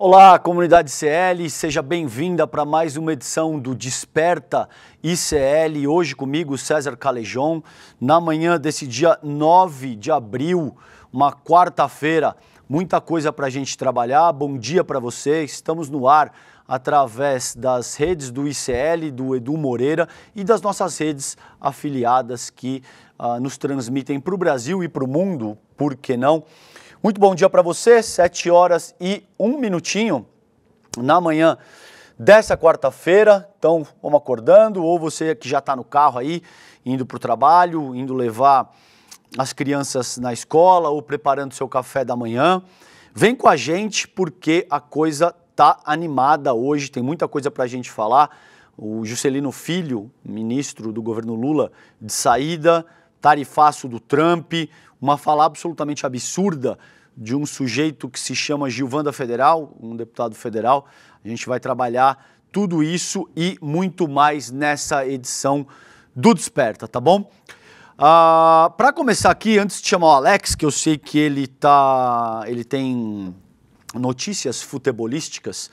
Olá, comunidade ICL, seja bem-vinda para mais uma edição do Desperta ICL. Hoje comigo, César Calejon, na manhã desse dia 9 de abril, uma quarta-feira, muita coisa para a gente trabalhar. Bom dia para você, estamos no ar através das redes do ICL, do Edu Moreira e das nossas redes afiliadas que nos transmitem para o Brasil e para o mundo, por que não? Muito bom dia para você, 7 horas e 1 minutinho na manhã dessa quarta-feira. Então, vamos acordando, ou você que já está no carro aí, indo para o trabalho, indo levar as crianças na escola ou preparando seu café da manhã. Vem com a gente porque a coisa tá animada hoje, tem muita coisa para a gente falar. O Juscelino Filho, ministro do governo Lula, de saída, tarifaço do Trump, uma fala absolutamente absurda de um sujeito que se chama Gilvanda Federal, um deputado federal. A gente vai trabalhar tudo isso e muito mais nessa edição do Desperta, tá bom? Para começar aqui, antes de chamar o Alex, que eu sei que ele tem notícias futebolísticas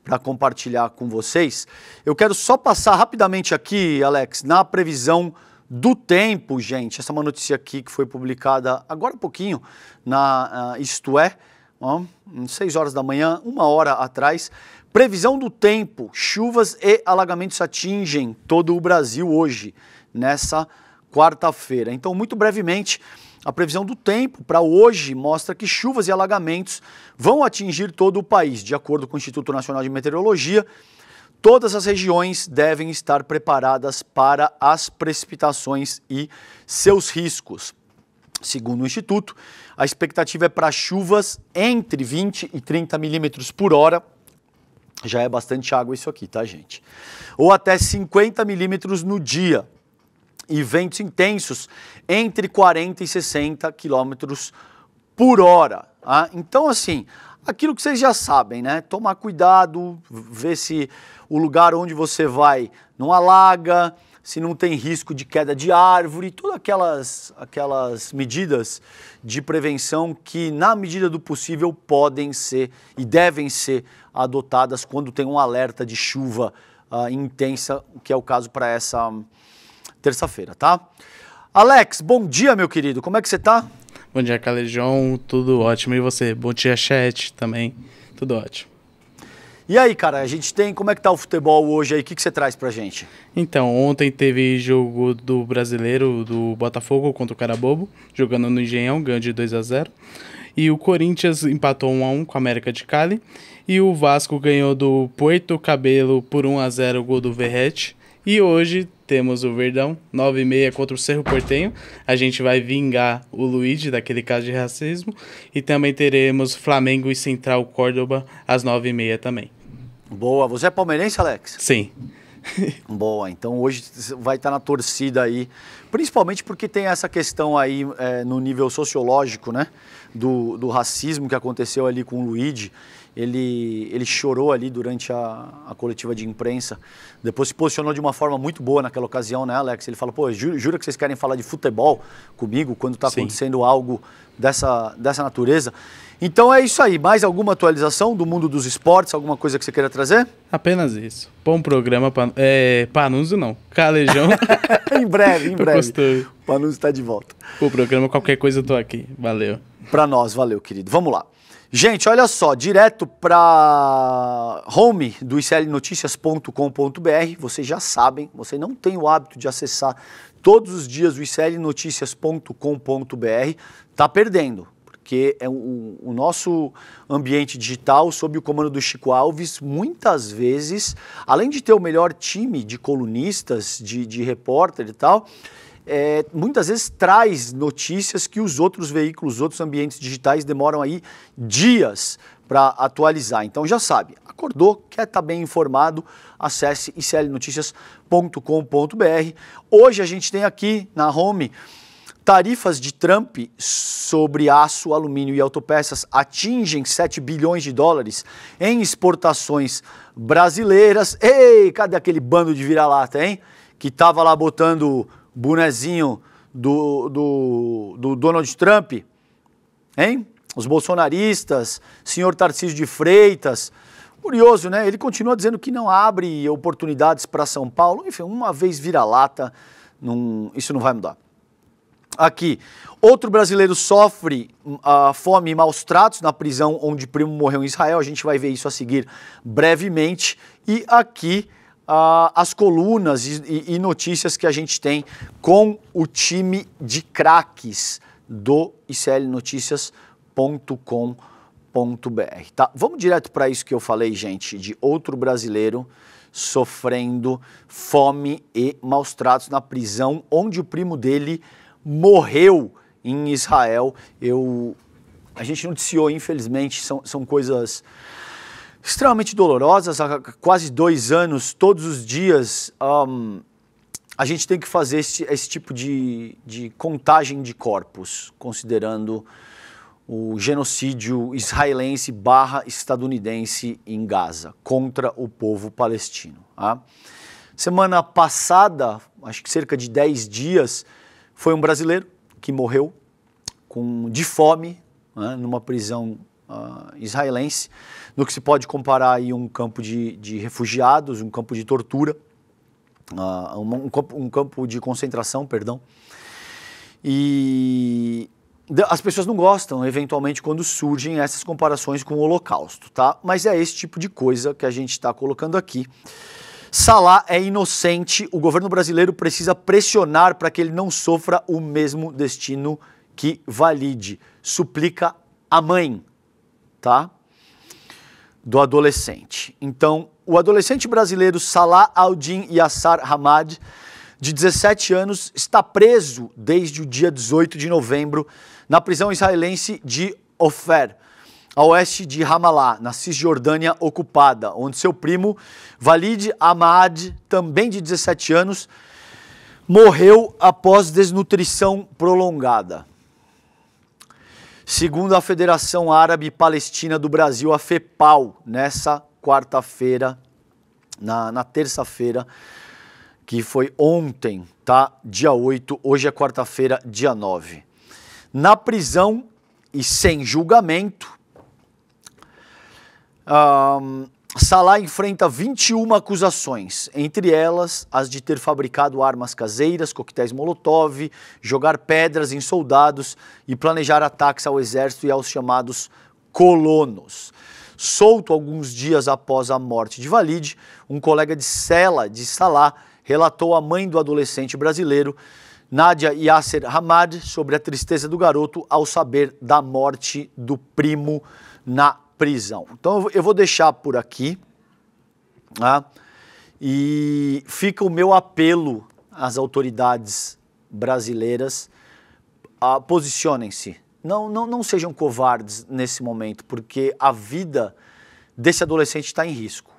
para compartilhar com vocês, eu quero só passar rapidamente aqui, Alex, na previsão do tempo, gente. Essa é uma notícia aqui que foi publicada agora há pouquinho na Isto É, 6 horas da manhã, 1 hora atrás. Previsão do tempo, chuvas e alagamentos atingem todo o Brasil hoje, nessa quarta-feira. Então, muito brevemente, a previsão do tempo para hoje mostra que chuvas e alagamentos vão atingir todo o país. De acordo com o Instituto Nacional de Meteorologia, todas as regiões devem estar preparadas para as precipitações e seus riscos. Segundo o Instituto, a expectativa é para chuvas entre 20 e 30 milímetros por hora. Já é bastante água isso aqui, tá, gente? Ou até 50 milímetros no dia. E ventos intensos entre 40 e 60 quilômetros por hora. Tá? Então, assim, aquilo que vocês já sabem, né? Tomar cuidado, ver se o lugar onde você vai não alaga, se não tem risco de queda de árvore, todas aquelas medidas de prevenção que, na medida do possível, podem ser e devem ser adotadas quando tem um alerta de chuva intensa, que é o caso para essa terça-feira, tá? Alex, bom dia, meu querido, como é que você tá? Bom dia, Calejon, tudo ótimo. E você? Bom dia, chat, também, tudo ótimo. E aí, cara, a gente tem, como é que tá o futebol hoje aí? O que você traz pra gente? Então, ontem teve jogo do brasileiro, do Botafogo contra o Carabobo, jogando no Engenhão, ganhou de 2-0. E o Corinthians empatou 1-1 com a América de Cali. E o Vasco ganhou do Puerto Cabelo por 1-0, o gol do Verratti. E hoje temos o Verdão, 9h30 contra o Cerro Porteño. A gente vai vingar o Luigi daquele caso de racismo. E também teremos Flamengo e Central Córdoba às 9h30 também. Boa. Você é palmeirense, Alex? Sim. Boa. Então hoje vai estar na torcida aí. Principalmente porque tem essa questão aí no nível sociológico, né? Do racismo que aconteceu ali com o Luigi. Ele chorou ali durante a coletiva de imprensa, depois se posicionou de uma forma muito boa naquela ocasião, né, Alex? Ele fala, pô, jura que vocês querem falar de futebol comigo quando está acontecendo algo dessa natureza? Então é isso aí, mais alguma atualização do mundo dos esportes, alguma coisa que você queira trazer? Apenas isso. Bom programa, Panuso não, Calejão. Em breve. Gostei. O Panuso está de volta. O programa, qualquer coisa eu tô aqui, valeu. Para nós, valeu, querido. Vamos lá. Gente, olha só, direto para home do iclnoticias.com.br, vocês já sabem, você não tem o hábito de acessar todos os dias o iclnoticias.com.br, tá perdendo, porque é o nosso ambiente digital, sob o comando do Chico Alves, muitas vezes, além de ter o melhor time de colunistas, de repórter e tal, muitas vezes traz notícias que os outros veículos, os outros ambientes digitais demoram aí dias para atualizar. Então já sabe, acordou, quer estar bem informado, acesse iclnoticias.com.br. Hoje a gente tem aqui na home tarifas de Trump sobre aço, alumínio e autopeças atingem 7 bilhões de dólares em exportações brasileiras. Ei, cadê aquele bando de vira-lata, hein? Que tava lá botando bonezinho do Donald Trump, hein? os bolsonaristas, senhor Tarcísio de Freitas. Curioso, né? Ele continua dizendo que não abre oportunidades para São Paulo. Enfim, uma vez vira-lata, isso não vai mudar. Aqui, outro brasileiro sofre fome e maus tratos na prisão onde primo morreu em Israel. A gente vai ver isso a seguir brevemente. E aqui, as colunas e notícias que a gente tem com o time de craques do iclnoticias.com.br. Tá? Vamos direto para isso que eu falei, gente, de outro brasileiro sofrendo fome e maus tratos na prisão onde o primo dele morreu em Israel. A gente noticiou, infelizmente, são coisas extremamente dolorosas. Há quase 2 anos, todos os dias, a gente tem que fazer esse tipo de contagem de corpos, considerando o genocídio israelense / estadunidense em Gaza, contra o povo palestino. Tá? Semana passada, acho que cerca de 10 dias, foi um brasileiro que morreu de fome, né, numa prisão israelense, no que se pode comparar aí um campo de refugiados, um campo de tortura, um campo de concentração, perdão. E as pessoas não gostam, eventualmente, quando surgem essas comparações com o Holocausto, tá? Mas é esse tipo de coisa que a gente está colocando aqui. Salah é inocente, o governo brasileiro precisa pressionar para que ele não sofra o mesmo destino que Walid, suplica a mãe, tá? Do adolescente. Então, o adolescente brasileiro Salah Aldin Yassar Hamad, de 17 anos, está preso desde o dia 18 de novembro na prisão israelense de Ofer, a oeste de Ramallah, na Cisjordânia ocupada, onde seu primo, Walid Ahmad, também de 17 anos, morreu após desnutrição prolongada. Segundo a Federação Árabe Palestina do Brasil, a FEPAL, nessa quarta-feira, na terça-feira, que foi ontem, tá? Dia 8, hoje é quarta-feira, dia 9. Na prisão e sem julgamento, Salah enfrenta 21 acusações, entre elas as de ter fabricado armas caseiras, coquetéis Molotov, jogar pedras em soldados e planejar ataques ao exército e aos chamados colonos. Solto alguns dias após a morte de Walid, um colega de cela de Salah relatou à mãe do adolescente brasileiro, Nadia Yasser Hamad, sobre a tristeza do garoto ao saber da morte do primo na prisão. Então eu vou deixar por aqui, tá? E fica o meu apelo às autoridades brasileiras: posicionem-se. Não sejam covardes nesse momento, porque a vida desse adolescente está em risco.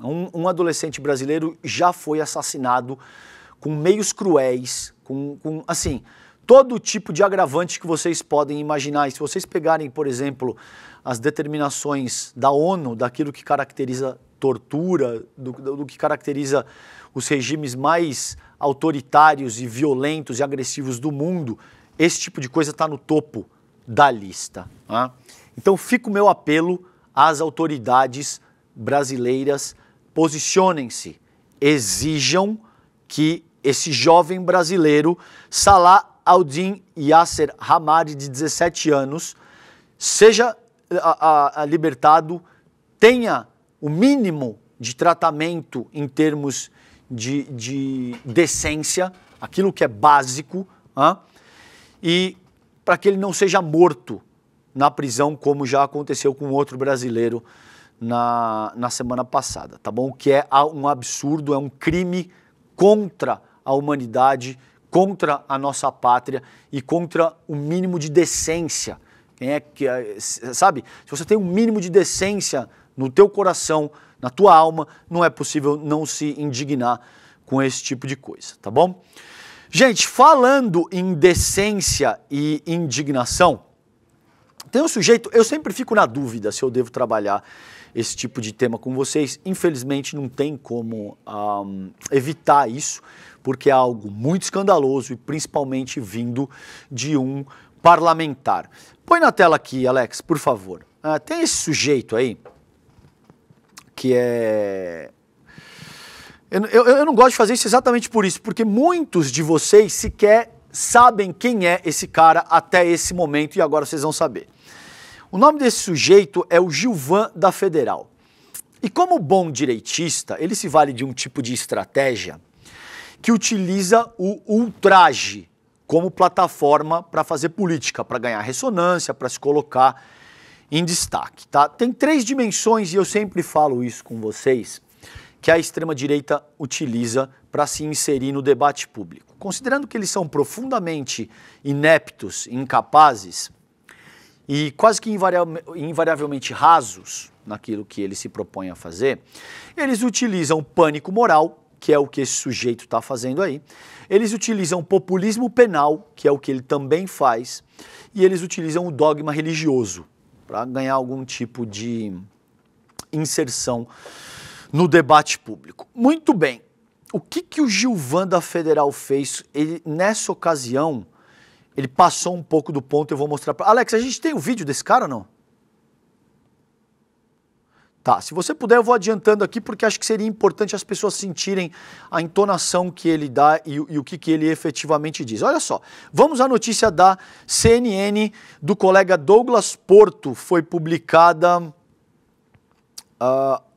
Um adolescente brasileiro já foi assassinado com meios cruéis, assim, todo tipo de agravante que vocês podem imaginar. E se vocês pegarem, por exemplo, as determinações da ONU, daquilo que caracteriza tortura, do que caracteriza os regimes mais autoritários e violentos e agressivos do mundo, esse tipo de coisa está no topo da lista. Tá? Então fica o meu apelo às autoridades brasileiras: posicionem-se, exijam que esse jovem brasileiro, Salah Aldin Yasser Hamad, de 17 anos, seja libertado, tenha o mínimo de tratamento em termos de decência, aquilo que é básico, e para que ele não seja morto na prisão, como já aconteceu com outro brasileiro na semana passada, tá bom? O que é um absurdo, é um crime contra a humanidade, contra a nossa pátria e contra o mínimo de decência. Sabe? Se você tem um mínimo de decência no teu coração, na tua alma, não é possível não se indignar com esse tipo de coisa, tá bom? Gente, falando em decência e indignação, tem um sujeito, eu sempre fico na dúvida se eu devo trabalhar esse tipo de tema com vocês. Infelizmente não tem como evitar isso, porque é algo muito escandaloso e principalmente vindo de um parlamentar. Põe na tela aqui, Alex, por favor. Tem esse sujeito aí, que é... Eu não gosto de fazer isso exatamente por isso, porque muitos de vocês sequer sabem quem é esse cara até esse momento, e agora vocês vão saber. O nome desse sujeito é o Gilvan da Federal. E como bom direitista, ele se vale de um tipo de estratégia que utiliza o ultraje como plataforma para fazer política, para ganhar ressonância, para se colocar em destaque, tá? Tem 3 dimensões, e eu sempre falo isso com vocês, que a extrema-direita utiliza para se inserir no debate público. Considerando que eles são profundamente ineptos, incapazes e quase que invariavelmente rasos naquilo que eles se propõem a fazer, eles utilizam pânico moral, que é o que esse sujeito está fazendo aí, eles utilizam populismo penal, que é o que ele também faz, e eles utilizam o dogma religioso para ganhar algum tipo de inserção no debate público. Muito bem. O que o Gilvan da Federal fez? Ele, nessa ocasião, ele passou um pouco do ponto, eu vou mostrar para... Alex, a gente tem o vídeo desse cara ou não? Tá, se você puder eu vou adiantando aqui, porque acho que seria importante as pessoas sentirem a entonação que ele dá e o que ele efetivamente diz. Olha só, vamos à notícia da CNN do colega Douglas Porto, foi publicada...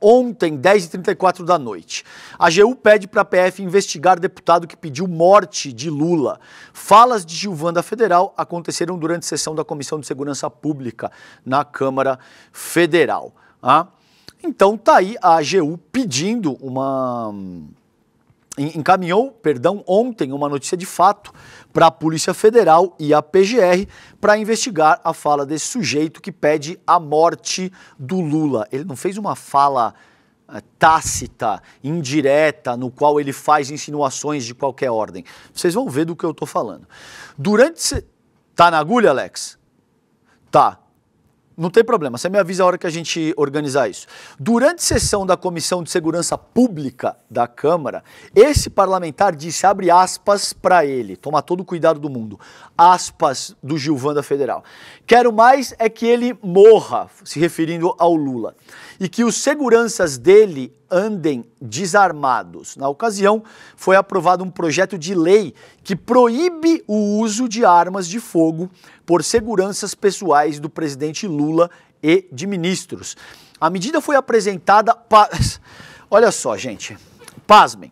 ontem, 10h34 da noite. A AGU pede para a PF investigar deputado que pediu morte de Lula. Falas de Gilvan da Federal aconteceram durante a sessão da Comissão de Segurança Pública na Câmara Federal. Então tá aí a AGU pedindo encaminhou ontem uma notícia de fato para a Polícia Federal e a PGR para investigar a fala desse sujeito que pede a morte do Lula. Ele não fez uma fala tácita, indireta, no qual ele faz insinuações de qualquer ordem. Vocês vão ver do que eu estou falando. Tá na agulha, Alex? Tá. Não tem problema, você me avisa a hora que a gente organizar isso. Durante sessão da Comissão de Segurança Pública da Câmara, esse parlamentar disse, abre aspas para ele, toma todo o cuidado do mundo, aspas do Gilvan da Federal. Quero mais é que ele morra, se referindo ao Lula, e que os seguranças dele andem desarmados. Na ocasião, foi aprovado um projeto de lei que proíbe o uso de armas de fogo por seguranças pessoais do presidente Lula e de ministros. A medida foi apresentada... Olha só, gente, pasmem.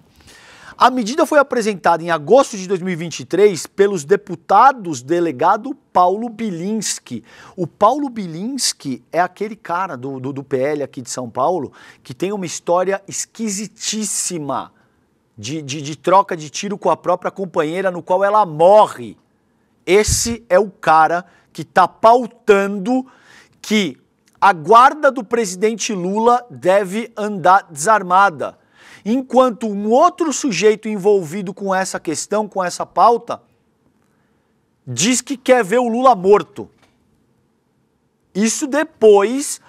A medida foi apresentada em agosto de 2023 pelos deputados delegado Paulo Bilinski. O Paulo Bilinski é aquele cara do PL aqui de São Paulo que tem uma história esquisitíssima de troca de tiro com a própria companheira, no qual ela morre. Esse é o cara que está pautando que a guarda do presidente Lula deve andar desarmada. Enquanto um outro sujeito envolvido com essa questão, com essa pauta, diz que quer ver o Lula morto. Isso depois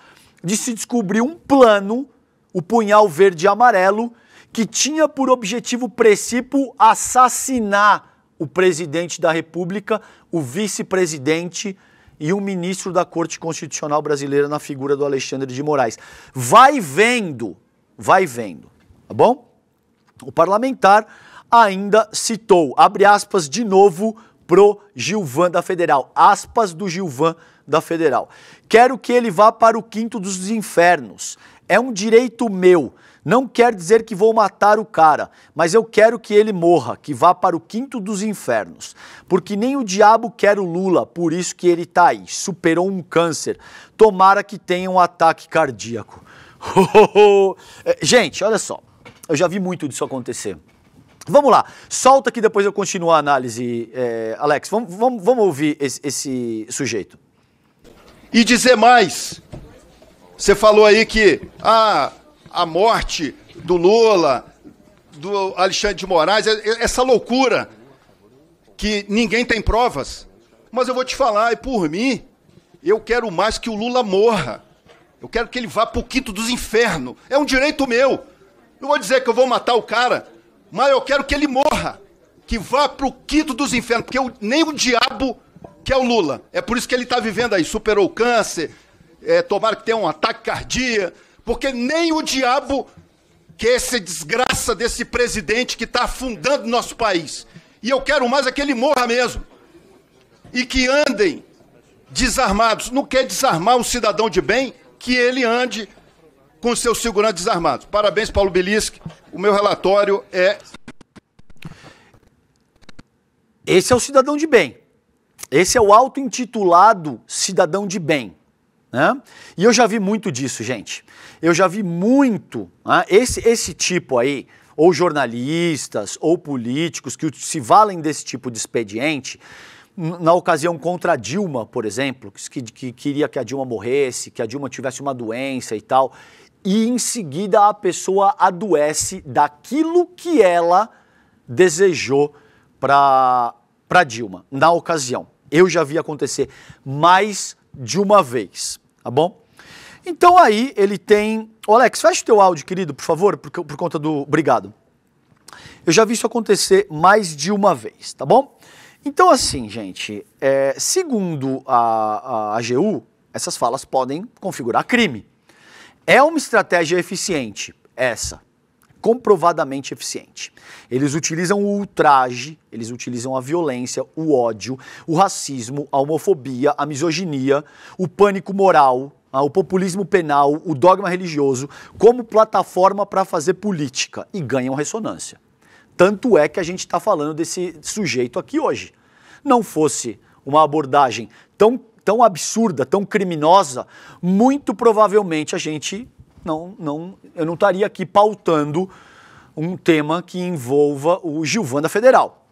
de se descobrir um plano, o punhal verde e amarelo, que tinha por objetivo principal assassinar o presidente da República, o vice-presidente e o ministro da Corte Constitucional Brasileira na figura do Alexandre de Moraes. Vai vendo, tá bom? O parlamentar ainda citou, abre aspas de novo pro Gilvan da Federal, aspas do Gilvan da Federal. Quero que ele vá para o quinto dos infernos. É um direito meu. Não quer dizer que vou matar o cara, mas eu quero que ele morra, que vá para o quinto dos infernos. Porque nem o diabo quer o Lula, por isso que ele tá aí. Superou um câncer. Tomara que tenha um ataque cardíaco. Gente, olha só. Eu já vi muito disso acontecer. Vamos lá. Solta que depois eu continuo a análise, Alex. Vamos ouvir esse sujeito. E dizer mais. Você falou aí que a morte do Lula, do Alexandre de Moraes, essa loucura que ninguém tem provas. Mas eu vou te falar, e por mim, eu quero mais que o Lula morra. Eu quero que ele vá para o quinto dos infernos. É um direito meu. Não vou dizer que eu vou matar o cara, mas eu quero que ele morra. Que vá para o quinto dos infernos, porque nem o diabo que é o Lula. É por isso que ele está vivendo aí, superou o câncer, tomara que tenha um ataque cardíaco, porque nem o diabo quer essa desgraça desse presidente que está afundando o nosso país. E eu quero mais é que ele morra mesmo. E que andem desarmados. Não quer desarmar um cidadão de bem, que ele ande com seus seguranças desarmados. Parabéns, Paulo Bilisque. O meu relatório é... Esse é o cidadão de bem. Esse é o auto-intitulado cidadão de bem. Né? E eu já vi muito disso, gente. Eu já vi muito, né? Esse tipo aí, ou jornalistas, ou políticos que se valem desse tipo de expediente, na ocasião contra a Dilma, por exemplo, que queria que a Dilma morresse, que a Dilma tivesse uma doença e tal, e em seguida a pessoa adoece daquilo que ela desejou para Dilma, na ocasião. Eu já vi acontecer mais de uma vez, tá bom? Então aí ele tem... Ô Alex, fecha o teu áudio, querido, por favor, por conta do... Obrigado. Eu já vi isso acontecer mais de uma vez, tá bom? Então assim, gente, segundo a AGU, essas falas podem configurar crime. É uma estratégia eficiente, essa. Comprovadamente eficiente. Eles utilizam o ultraje, eles utilizam a violência, o ódio, o racismo, a homofobia, a misoginia, o pânico moral, o populismo penal, o dogma religioso, como plataforma para fazer política e ganham ressonância. Tanto é que a gente está falando desse sujeito aqui hoje. Não fosse uma abordagem tão absurda, tão criminosa, muito provavelmente a gente... eu não estaria aqui pautando um tema que envolva o Gilvan da Federal.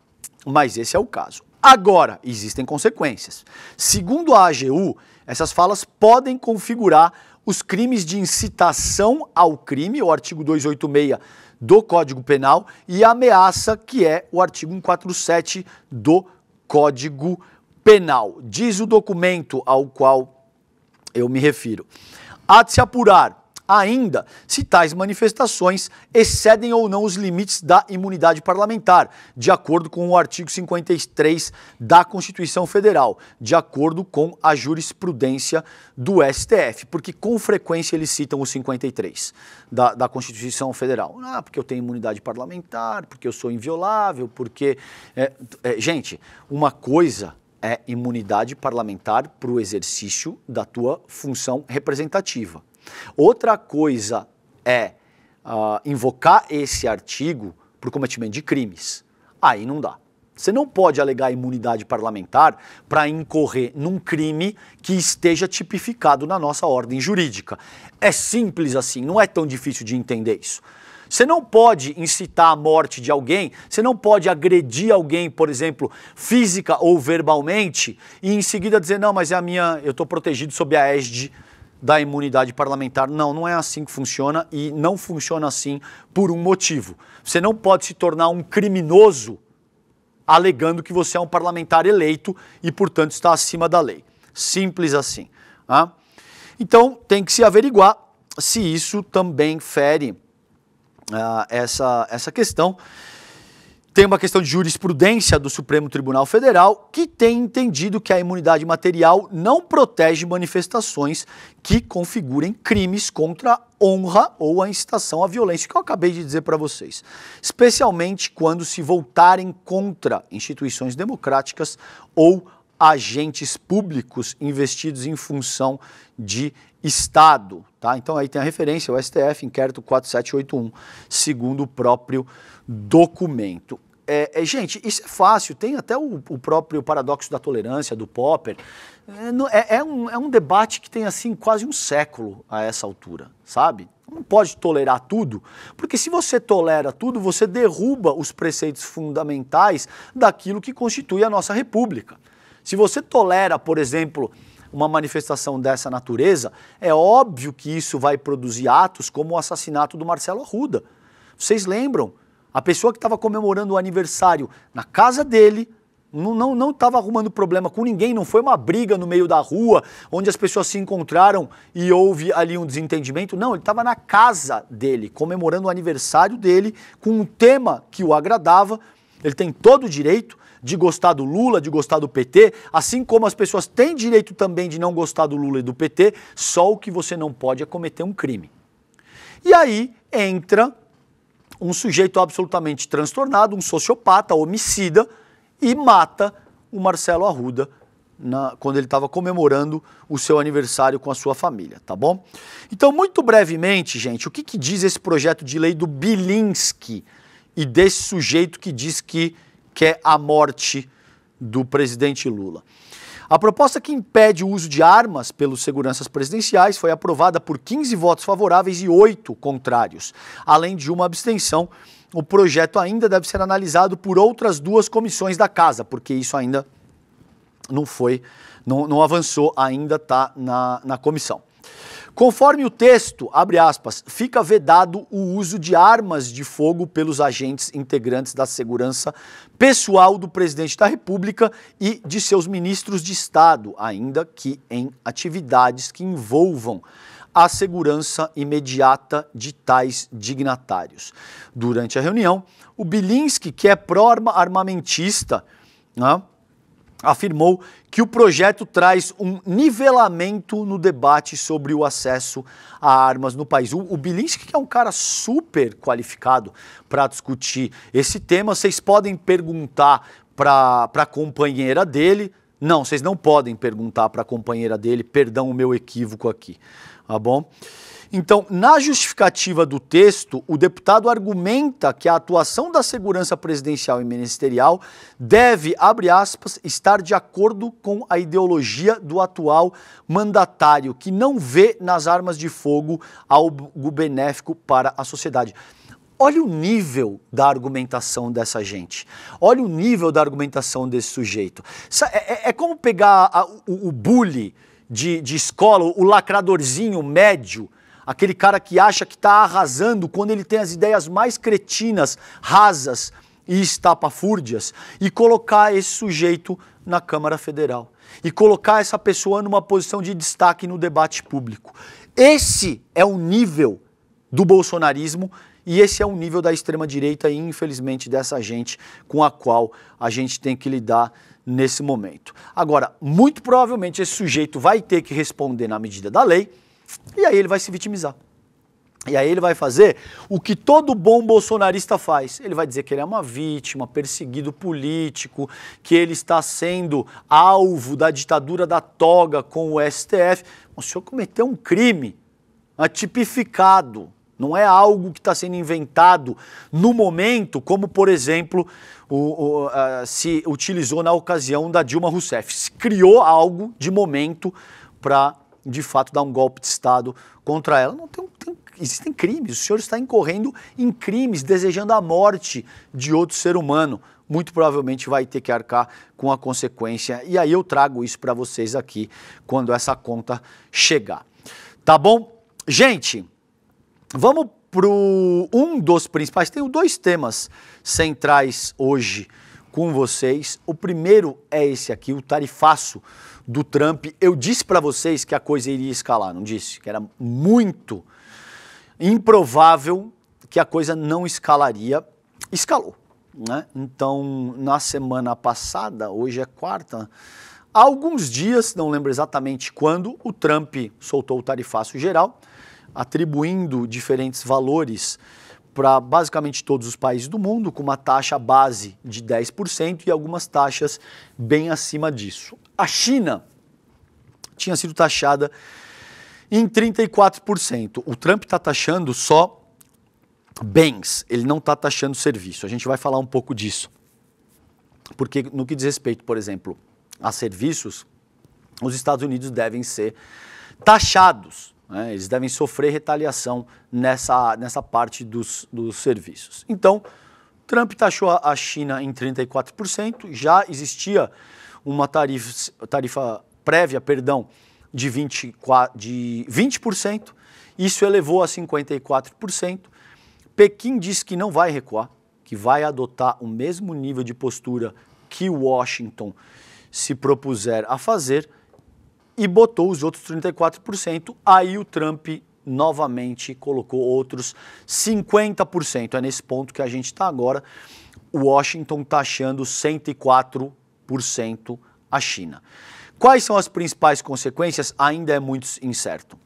Mas esse é o caso. Agora, existem consequências. Segundo a AGU, essas falas podem configurar os crimes de incitação ao crime, o artigo 286 do Código Penal, e ameaça, que é o artigo 147 do Código Penal. Diz o documento ao qual eu me refiro. Há de se apurar ainda se tais manifestações excedem ou não os limites da imunidade parlamentar, de acordo com o artigo 53 da Constituição Federal, de acordo com a jurisprudência do STF, porque com frequência eles citam o 53 da Constituição Federal. Porque eu tenho imunidade parlamentar, porque eu sou inviolável, porque... gente, uma coisa é imunidade parlamentar para o exercício da tua função representativa. Outra coisa é invocar esse artigo para o cometimento de crimes. Aí não dá. Você não pode alegar imunidade parlamentar para incorrer num crime que esteja tipificado na nossa ordem jurídica. É simples assim, não é tão difícil de entender isso. Você não pode incitar a morte de alguém, você não pode agredir alguém, por exemplo, física ou verbalmente, e em seguida dizer, não, mas eu estou protegido sob a égide da imunidade parlamentar. Não, não é assim que funciona e não funciona assim por um motivo. Você não pode se tornar um criminoso alegando que você é um parlamentar eleito e, portanto, está acima da lei. Simples assim. Tá? Então, tem que se averiguar se isso também fere essa questão. Tem uma questão de jurisprudência do Supremo Tribunal Federal que tem entendido que a imunidade material não protege manifestações que configurem crimes contra a honra ou a incitação à violência, que eu acabei de dizer para vocês. Especialmente quando se voltarem contra instituições democráticas ou agentes públicos investidos em função de Estado. Tá? Então aí tem a referência, o STF, inquérito 4781, segundo o próprio documento. Gente, isso é fácil, tem até o próprio paradoxo da tolerância do Popper. É um debate que tem assim quase um século a essa altura, sabe? Não pode tolerar tudo, porque se você tolera tudo, você derruba os preceitos fundamentais daquilo que constitui a nossa república. Se você tolera, por exemplo, uma manifestação dessa natureza, é óbvio que isso vai produzir atos como o assassinato do Marcelo Arruda. Vocês lembram? A pessoa que estava comemorando o aniversário na casa dele, não estava arrumando problema com ninguém, não foi uma briga no meio da rua, onde as pessoas se encontraram e houve ali um desentendimento. Não, ele estava na casa dele, comemorando o aniversário dele, com um tema que o agradava. Ele tem todo o direito de gostar do Lula, de gostar do PT, assim como as pessoas têm direito também de não gostar do Lula e do PT, só o que você não pode é cometer um crime. E aí entra um sujeito absolutamente transtornado, um sociopata, homicida, e mata o Marcelo Arruda quando ele estava comemorando o seu aniversário com a sua família, tá bom? Então, muito brevemente, gente, o que diz esse projeto de lei do Bilinski e desse sujeito que diz que quer a morte do presidente Lula? A proposta que impede o uso de armas pelos seguranças presidenciais foi aprovada por 15 votos favoráveis e 8 contrários. Além de uma abstenção, o projeto ainda deve ser analisado por outras 2 comissões da Casa, porque isso ainda não avançou, ainda está na comissão. Conforme o texto, abre aspas, fica vedado o uso de armas de fogo pelos agentes integrantes da segurança pessoal do presidente da República e de seus ministros de Estado, ainda que em atividades que envolvam a segurança imediata de tais dignatários. Durante a reunião, o Bilinski, que é pró-armamentista, né, afirmou que o projeto traz um nivelamento no debate sobre o acesso a armas no país. O Bilinski, que é um cara super qualificado para discutir esse tema, vocês podem perguntar para a companheira dele. Não, vocês não podem perguntar para a companheira dele, perdão o meu equívoco aqui, tá bom? Então, na justificativa do texto, o deputado argumenta que a atuação da segurança presidencial e ministerial deve, abre aspas, estar de acordo com a ideologia do atual mandatário, que não vê nas armas de fogo algo benéfico para a sociedade. Olha o nível da argumentação dessa gente. Olha o nível da argumentação desse sujeito. É como pegar o bully de escola, o lacradorzinho médio, aquele cara que acha que está arrasando quando ele tem as ideias mais cretinas, rasas e estapafúrdias, e colocar esse sujeito na Câmara Federal. E colocar essa pessoa numa posição de destaque no debate público. Esse é o nível do bolsonarismo e esse é o nível da extrema-direita e, infelizmente, dessa gente com a qual a gente tem que lidar nesse momento. Agora, muito provavelmente esse sujeito vai ter que responder na medida da lei, e aí ele vai se vitimizar. E aí ele vai fazer o que todo bom bolsonarista faz. Ele vai dizer que ele é uma vítima, perseguido político, que ele está sendo alvo da ditadura da toga com o STF. O senhor cometeu um crime tipificado. Não é algo que está sendo inventado no momento, como, por exemplo, se utilizou na ocasião da Dilma Rousseff. Se criou algo de momento para, de fato, dar um golpe de Estado contra ela. Não existem crimes. O senhor está incorrendo em crimes, desejando a morte de outro ser humano. Muito provavelmente vai ter que arcar com a consequência. E aí eu trago isso para vocês aqui quando essa conta chegar. Tá bom? Gente, vamos para um dos principais. Tenho 2 temas centrais hoje com vocês. O primeiro é esse aqui, o tarifaço do Trump. Eu disse para vocês que a coisa iria escalar, não disse? Que era muito improvável que a coisa não escalaria. Escalou, né? Então, na semana passada, hoje é quarta, há alguns dias, não lembro exatamente quando, o Trump soltou o tarifaço geral, atribuindo diferentes valores para basicamente todos os países do mundo, com uma taxa base de 10% e algumas taxas bem acima disso. A China tinha sido taxada em 34%. O Trump está taxando só bens, ele não está taxando serviço. A gente vai falar um pouco disso. Porque no que diz respeito, por exemplo, a serviços, os Estados Unidos devem ser taxados. Eles devem sofrer retaliação nessa parte dos serviços. Então, Trump taxou a China em 34%, já existia uma tarifa prévia, de 20%, isso elevou a 54%. Pequim diz que não vai recuar, que vai adotar o mesmo nível de postura que Washington se propuser a fazer, e botou os outros 34%, aí o Trump novamente colocou outros 50%. É nesse ponto que a gente está agora. Washington taxando 104% a China. Quais são as principais consequências? Ainda é muito incerto.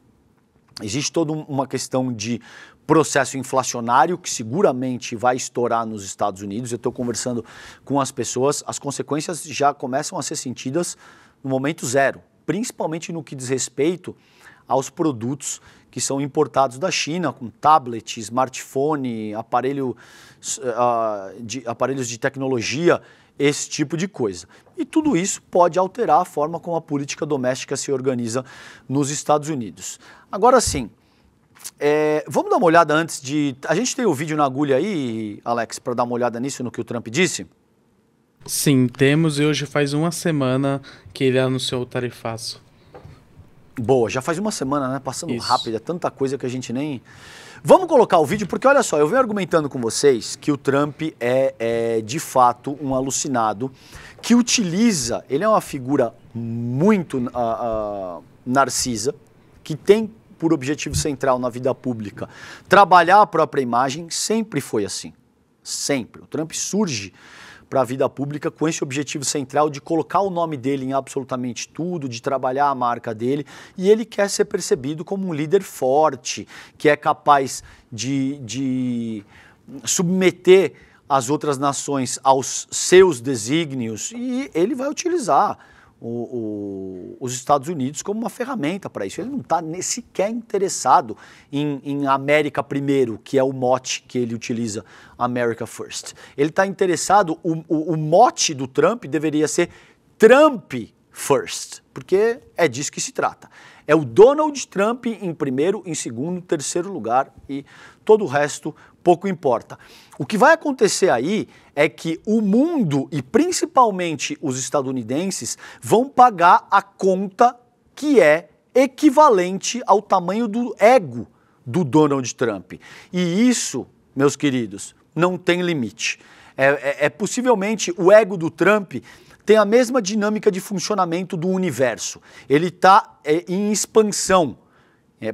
Existe toda uma questão de processo inflacionário que seguramente vai estourar nos Estados Unidos. Eu estou conversando com as pessoas, as consequências já começam a ser sentidas no momento zero, principalmente no que diz respeito aos produtos que são importados da China, com tablet, smartphone, aparelhos de tecnologia, esse tipo de coisa. E tudo isso pode alterar a forma como a política doméstica se organiza nos Estados Unidos. Agora sim, vamos dar uma olhada antes de... A gente tem o vídeo na agulha aí, Alex, para dar uma olhada nisso, no que o Trump disse? Sim, temos, e hoje faz uma semana que ele anunciou o tarifaço. Boa, já faz uma semana, né? Passando rápido, é tanta coisa que a gente nem... Vamos colocar o vídeo, porque olha só, eu venho argumentando com vocês que o Trump é de fato um alucinado, que utiliza, ele é uma figura muito narcisa, que tem por objetivo central na vida pública trabalhar a própria imagem, sempre foi assim, sempre. O Trump surge para a vida pública com esse objetivo central de colocar o nome dele em absolutamente tudo, de trabalhar a marca dele, e ele quer ser percebido como um líder forte, que é capaz de submeter as outras nações aos seus desígnios, e ele vai utilizar os Estados Unidos como uma ferramenta para isso. Ele não está sequer interessado em América primeiro, que é o mote que ele utiliza, America First. Ele está interessado, o mote do Trump deveria ser Trump First, porque é disso que se trata. É o Donald Trump em primeiro, em segundo, terceiro lugar, e todo o resto pouco importa. O que vai acontecer aí é que o mundo, e principalmente os estadunidenses, vão pagar a conta que é equivalente ao tamanho do ego do Donald Trump. E isso, meus queridos, não tem limite. Possivelmente o ego do Trump tem a mesma dinâmica de funcionamento do universo. Ele está em expansão,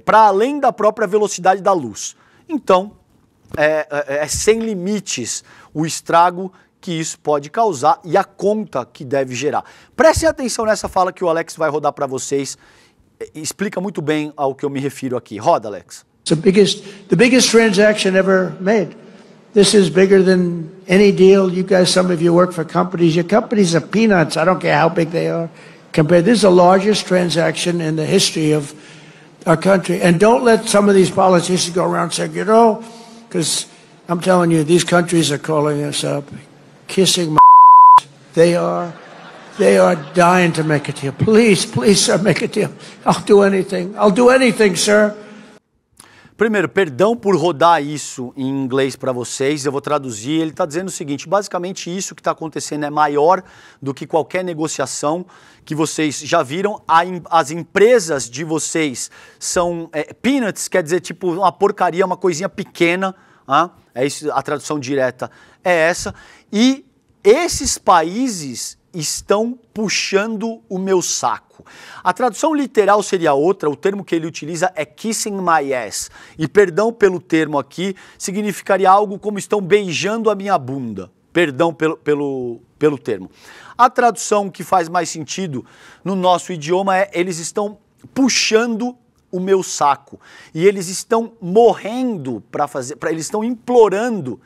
para além da própria velocidade da luz. Então, sem limites o estrago que isso pode causar e a conta que deve gerar. Prestem atenção nessa fala que o Alex vai rodar para vocês. Explica muito bem ao que eu me refiro aqui. Roda, Alex. The biggest transaction ever made. This is bigger than any deal. You guys, some of you work for companies. Your companies are peanuts. I don't care how big they are. This is the largest transaction in the history of our country. And don't let some of these politicians go around saying, you know, because I'm telling you, these countries are calling us up, kissing my They are dying to make a deal. Please, sir, make a deal. I'll do anything. I'll do anything, sir. Primeiro, perdão por rodar isso em inglês para vocês, eu vou traduzir. Ele está dizendo o seguinte, basicamente isso que está acontecendo é maior do que qualquer negociação que vocês já viram. As empresas de vocês são peanuts, quer dizer tipo uma porcaria, uma coisinha pequena. É isso, a tradução direta é essa. E esses países estão puxando o meu saco. A tradução literal seria outra, o termo que ele utiliza é kissing my ass. E perdão pelo termo aqui, significaria algo como estão beijando a minha bunda. Perdão pelo termo. A tradução que faz mais sentido no nosso idioma é eles estão puxando o meu saco. E eles estão morrendo eles estão implorando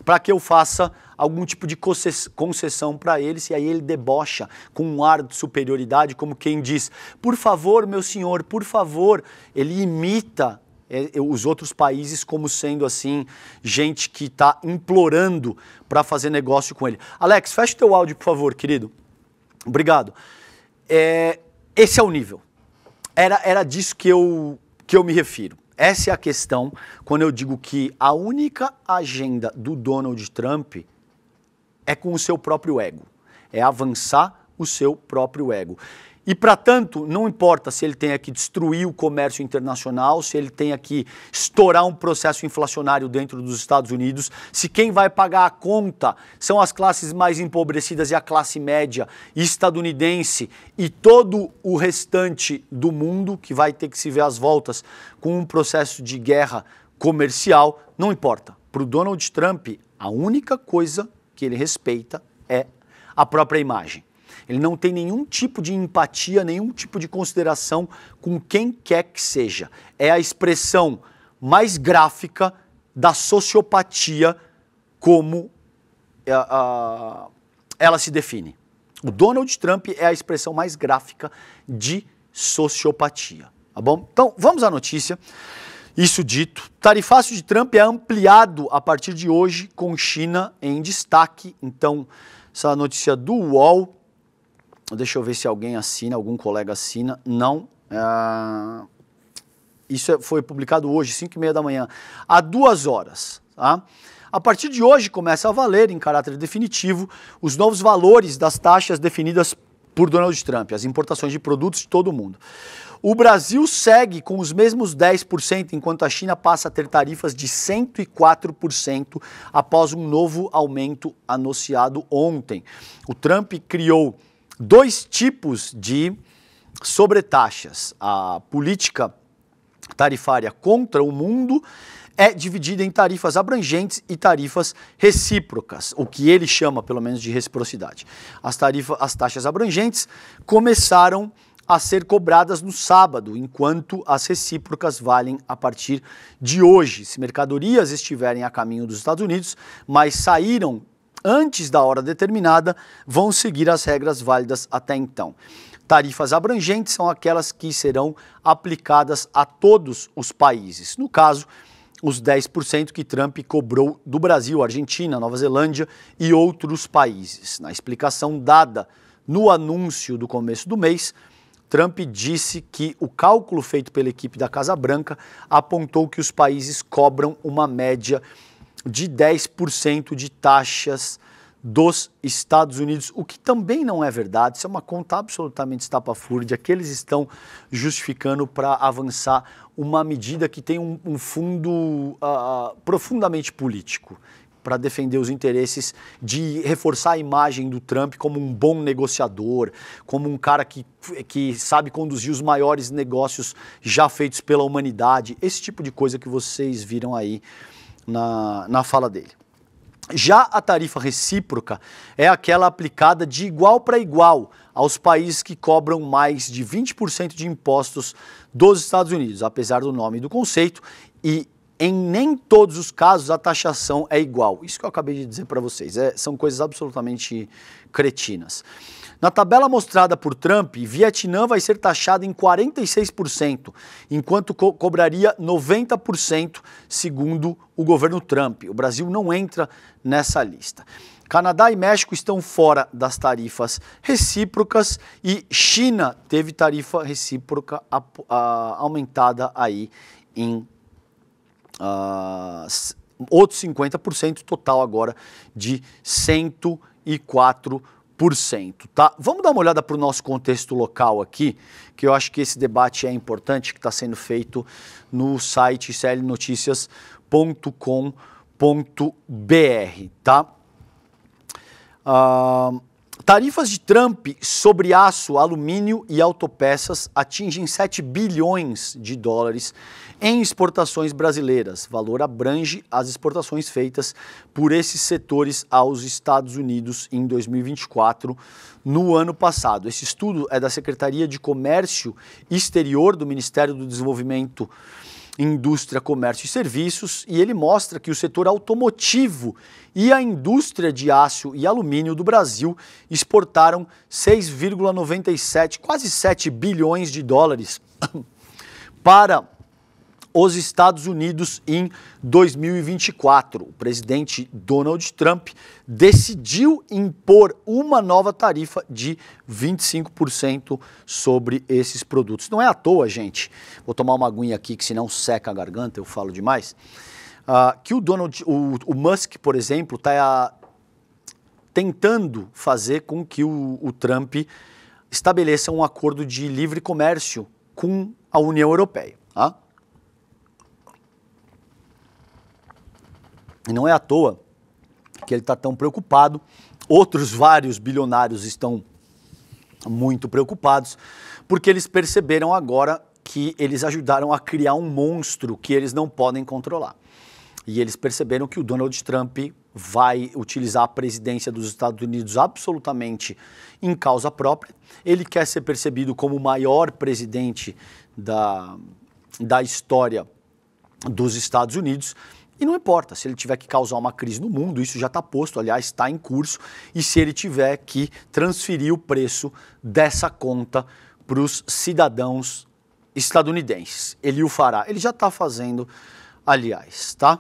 para que eu faça algum tipo de concessão para eles, e aí ele debocha com um ar de superioridade, como quem diz, por favor, meu senhor, por favor. Ele imita os outros países como sendo assim, gente que está implorando para fazer negócio com ele. Alex, fecha o teu áudio, por favor, querido. Obrigado. Esse é o nível. Era disso que eu me refiro. Essa é a questão quando eu digo que a única agenda do Donald Trump é com o seu próprio ego. É avançar o seu próprio ego. E, para tanto, não importa se ele tenha que destruir o comércio internacional, se ele tenha que estourar um processo inflacionário dentro dos Estados Unidos, se quem vai pagar a conta são as classes mais empobrecidas e a classe média estadunidense e todo o restante do mundo, que vai ter que se ver às voltas com um processo de guerra comercial, não importa. Para o Donald Trump, a única coisa que ele respeita é a própria imagem. Ele não tem nenhum tipo de empatia, nenhum tipo de consideração com quem quer que seja. É a expressão mais gráfica da sociopatia como ela se define. O Donald Trump é a expressão mais gráfica de sociopatia, tá bom? Então, vamos à notícia. Isso dito, tarifácio de Trump é ampliado a partir de hoje com China em destaque. Então, essa notícia do UOL... Deixa eu ver se alguém assina, algum colega assina. Não. Isso foi publicado hoje, 5h30 da manhã, há 2 horas. Tá? A partir de hoje começa a valer, em caráter definitivo, os novos valores das taxas definidas por Donald Trump, as importações de produtos de todo o mundo. O Brasil segue com os mesmos 10%, enquanto a China passa a ter tarifas de 104% após um novo aumento anunciado ontem. O Trump criou 2 tipos de sobretaxas. A política tarifária contra o mundo é dividida em tarifas abrangentes e tarifas recíprocas, o que ele chama, pelo menos, de reciprocidade. As taxas abrangentes começaram a ser cobradas no sábado, enquanto as recíprocas valem a partir de hoje. Se mercadorias estiverem a caminho dos Estados Unidos, mas saíram antes da hora determinada, vão seguir as regras válidas até então. Tarifas abrangentes são aquelas que serão aplicadas a todos os países. No caso, os 10% que Trump cobrou do Brasil, Argentina, Nova Zelândia e outros países. Na explicação dada no anúncio do começo do mês, Trump disse que o cálculo feito pela equipe da Casa Branca apontou que os países cobram uma média de 10% de taxas dos Estados Unidos, o que também não é verdade. Isso é uma conta absolutamente estapafúrdia que eles estão justificando para avançar uma medida que tem um fundo profundamente político, para defender os interesses de reforçar a imagem do Trump como um bom negociador, como um cara que sabe conduzir os maiores negócios já feitos pela humanidade, esse tipo de coisa que vocês viram aí na fala dele. Já a tarifa recíproca é aquela aplicada de igual para igual aos países que cobram mais de 20% de impostos dos Estados Unidos, apesar do nome do conceito, e em nem todos os casos a taxação é igual. Isso que eu acabei de dizer para vocês, são coisas absolutamente cretinas. Na tabela mostrada por Trump, Vietnã vai ser taxado em 46%, enquanto cobraria 90% segundo o governo Trump. O Brasil não entra nessa lista. Canadá e México estão fora das tarifas recíprocas e China teve tarifa recíproca aumentada aí em outros 50%, total agora de 104%. Tá? Vamos dar uma olhada para o nosso contexto local aqui, que eu acho que esse debate é importante, que está sendo feito no site iclnoticias.com.br, tá? Tarifas de Trump sobre aço, alumínio e autopeças atingem 7 bilhões de dólares em exportações brasileiras. Valor abrange as exportações feitas por esses setores aos Estados Unidos em 2024, no ano passado. Esse estudo é da Secretaria de Comércio Exterior do Ministério do Desenvolvimento, Indústria, Comércio e Serviços, e ele mostra que o setor automotivo e a indústria de aço e alumínio do Brasil exportaram 6,97, quase 7 bilhões de dólares para os Estados Unidos em 2024. O presidente Donald Trump decidiu impor uma nova tarifa de 25% sobre esses produtos. Não é à toa, gente, vou tomar uma aguinha aqui que senão seca a garganta, eu falo demais, que o Musk, por exemplo, está tentando fazer com que o Trump estabeleça um acordo de livre comércio com a União Europeia. Tá? E não é à toa que ele está tão preocupado. Outros vários bilionários estão muito preocupados, porque eles perceberam agora que eles ajudaram a criar um monstro que eles não podem controlar. E eles perceberam que o Donald Trump vai utilizar a presidência dos Estados Unidos absolutamente em causa própria. Ele quer ser percebido como o maior presidente da história dos Estados Unidos. E não importa, se ele tiver que causar uma crise no mundo, isso já está posto, aliás, está em curso, e se ele tiver que transferir o preço dessa conta para os cidadãos estadunidenses. Ele o fará, ele já está fazendo, aliás, tá?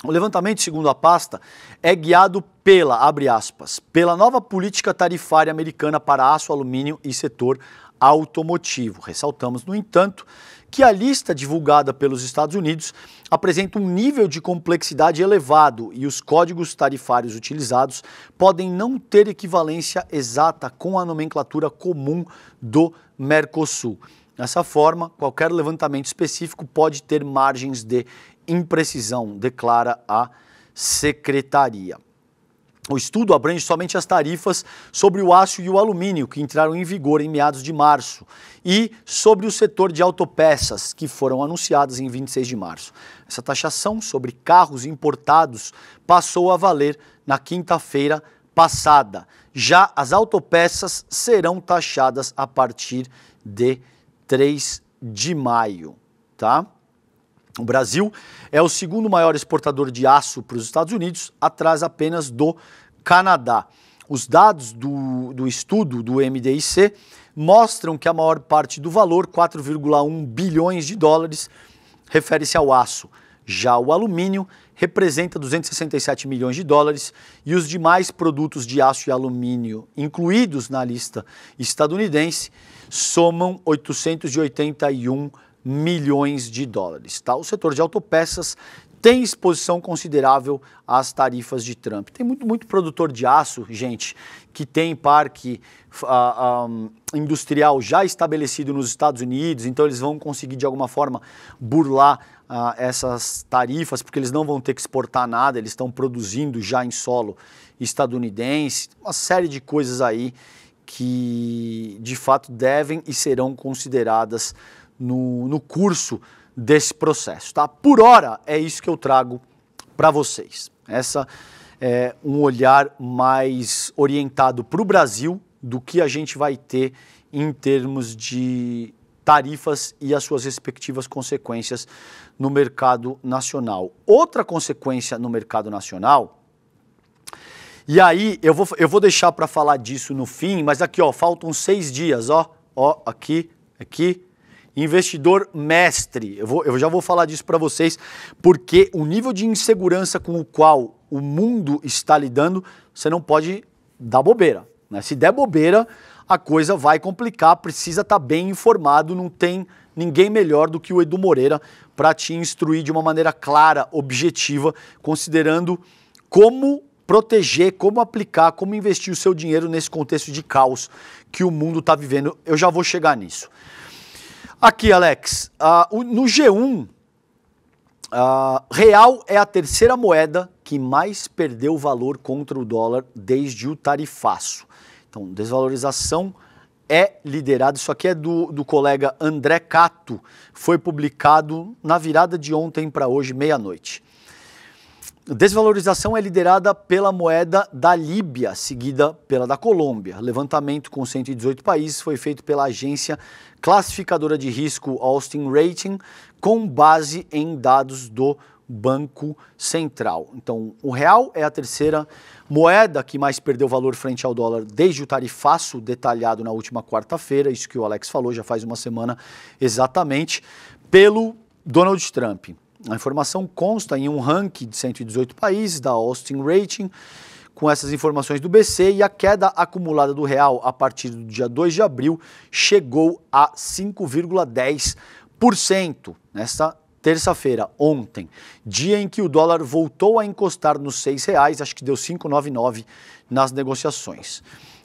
O levantamento, segundo a pasta, é guiado pela, abre aspas, pela nova política tarifária americana para aço, alumínio e setor automotivo. Ressaltamos, no entanto, que a lista divulgada pelos Estados Unidos apresenta um nível de complexidade elevado e os códigos tarifários utilizados podem não ter equivalência exata com a nomenclatura comum do Mercosul. Dessa forma, qualquer levantamento específico pode ter margens de imprecisão, declara a secretaria. O estudo abrange somente as tarifas sobre o aço e o alumínio, que entraram em vigor em meados de março, e sobre o setor de autopeças, que foram anunciadas em 26 de março. Essa taxação sobre carros importados passou a valer na quinta-feira passada. Já as autopeças serão taxadas a partir de 3 de maio, tá? O Brasil é o segundo maior exportador de aço para os Estados Unidos, atrás apenas do Canadá. Os dados do estudo do MDIC mostram que a maior parte do valor, 4,1 bilhões de dólares, refere-se ao aço. Já o alumínio representa 267 milhões de dólares e os demais produtos de aço e alumínio incluídos na lista estadunidense somam 881 milhões de dólares. Tá? O setor de autopeças tem exposição considerável às tarifas de Trump. Tem muito produtor de aço, gente, que tem parque industrial já estabelecido nos Estados Unidos, então eles vão conseguir de alguma forma burlar essas tarifas, porque eles não vão ter que exportar nada, eles estão produzindo já em solo estadunidense, uma série de coisas aí que de fato devem e serão consideradas no curso desse processo, tá? Por hora, é isso que eu trago para vocês. Essa é um olhar mais orientado para o Brasil do que a gente vai ter em termos de tarifas e as suas respectivas consequências no mercado nacional. Outra consequência no mercado nacional, e aí eu vou deixar para falar disso no fim, mas aqui, ó, faltam 6 dias, ó, aqui, investidor mestre, eu já vou falar disso para vocês, porque o nível de insegurança com o qual o mundo está lidando, você não pode dar bobeira, né? Se der bobeira, a coisa vai complicar, precisa estar bem informado, não tem ninguém melhor do que o Edu Moreira para te instruir de uma maneira clara, objetiva, considerando como proteger, como aplicar, como investir o seu dinheiro nesse contexto de caos que o mundo está vivendo. Eu já vou chegar nisso. Aqui, Alex, no G1, real é a terceira moeda que mais perdeu valor contra o dólar desde o tarifaço. Então, desvalorização é liderada, isso aqui é do colega André Cato, foi publicado na virada de ontem para hoje, meia-noite. Desvalorização é liderada pela moeda da Líbia, seguida pela da Colômbia. Levantamento com 118 países foi feito pela agência classificadora de risco Austin Rating, com base em dados do Banco Central. Então, o real é a terceira moeda que mais perdeu valor frente ao dólar desde o tarifaço detalhado na última quarta-feira, isso que o Alex falou já faz uma semana exatamente, pelo Donald Trump. A informação consta em um ranking de 118 países da Austin Rating, com essas informações do BC, e a queda acumulada do real a partir do dia 2 de abril chegou a 5,10% nesta terça-feira, ontem, dia em que o dólar voltou a encostar nos R$6, acho que deu 5,99 nas negociações.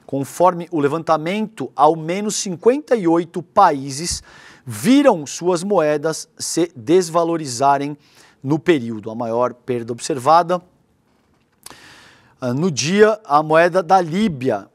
Conforme o levantamento, ao menos 58 países viram suas moedas se desvalorizarem no período. A maior perda observada no dia, a moeda da Líbia.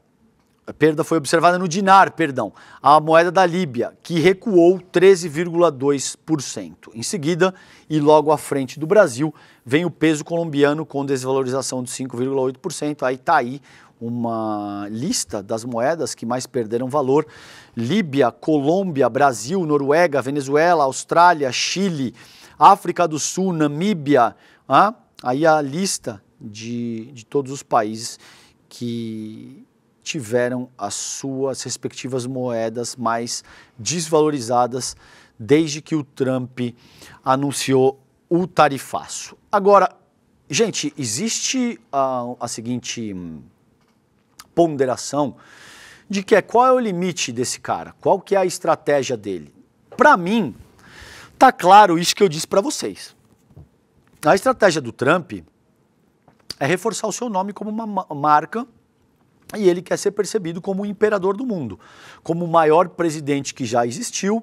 A perda foi observada no dinar, perdão. A moeda da Líbia, que recuou 13,2%. Em seguida, e logo à frente do Brasil, vem o peso colombiano com desvalorização de 5,8%. Aí está aí uma lista das moedas que mais perderam valor. Líbia, Colômbia, Brasil, Noruega, Venezuela, Austrália, Chile, África do Sul, Namíbia. Aí a lista de todos os países que tiveram as suas respectivas moedas mais desvalorizadas desde que o Trump anunciou o tarifaço. Agora, gente, existe a seguinte ponderação de que qual é o limite desse cara, qual que é a estratégia dele. Para mim, tá claro isso que eu disse para vocês. A estratégia do Trump é reforçar o seu nome como uma marca. E ele quer ser percebido como o imperador do mundo, como o maior presidente que já existiu,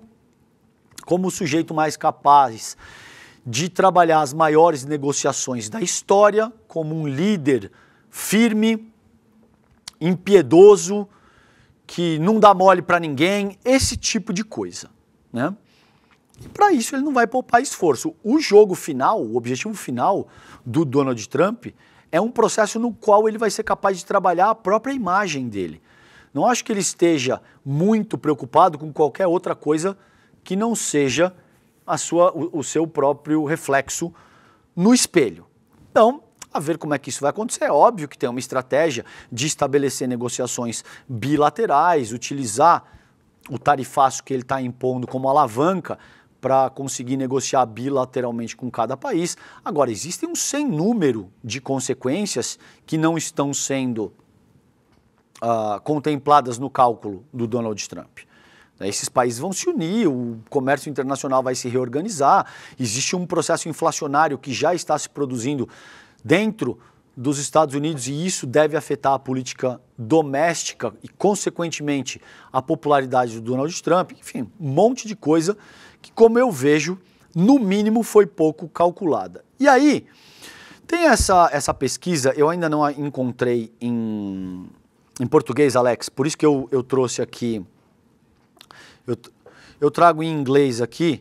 como o sujeito mais capaz de trabalhar as maiores negociações da história, como um líder firme, impiedoso, que não dá mole para ninguém, esse tipo de coisa, né? E para isso ele não vai poupar esforço. O jogo final, o objetivo final do Donald Trump é um processo no qual ele vai ser capaz de trabalhar a própria imagem dele. Não acho que ele esteja muito preocupado com qualquer outra coisa que não seja o seu próprio reflexo no espelho. Então, a ver como é que isso vai acontecer. É óbvio que tem uma estratégia de estabelecer negociações bilaterais, utilizar o tarifaço que ele está impondo como alavanca para conseguir negociar bilateralmente com cada país. Agora, existem um sem número de consequências que não estão sendo contempladas no cálculo do Donald Trump. Esses países vão se unir, o comércio internacional vai se reorganizar, existe um processo inflacionário que já está se produzindo dentro dos Estados Unidos e isso deve afetar a política doméstica e, consequentemente, a popularidade do Donald Trump. Enfim, um monte de coisa que, como eu vejo, no mínimo foi pouco calculada. E aí, tem essa pesquisa, eu ainda não a encontrei em português, Alex, por isso que eu trouxe aqui, eu trago em inglês aqui,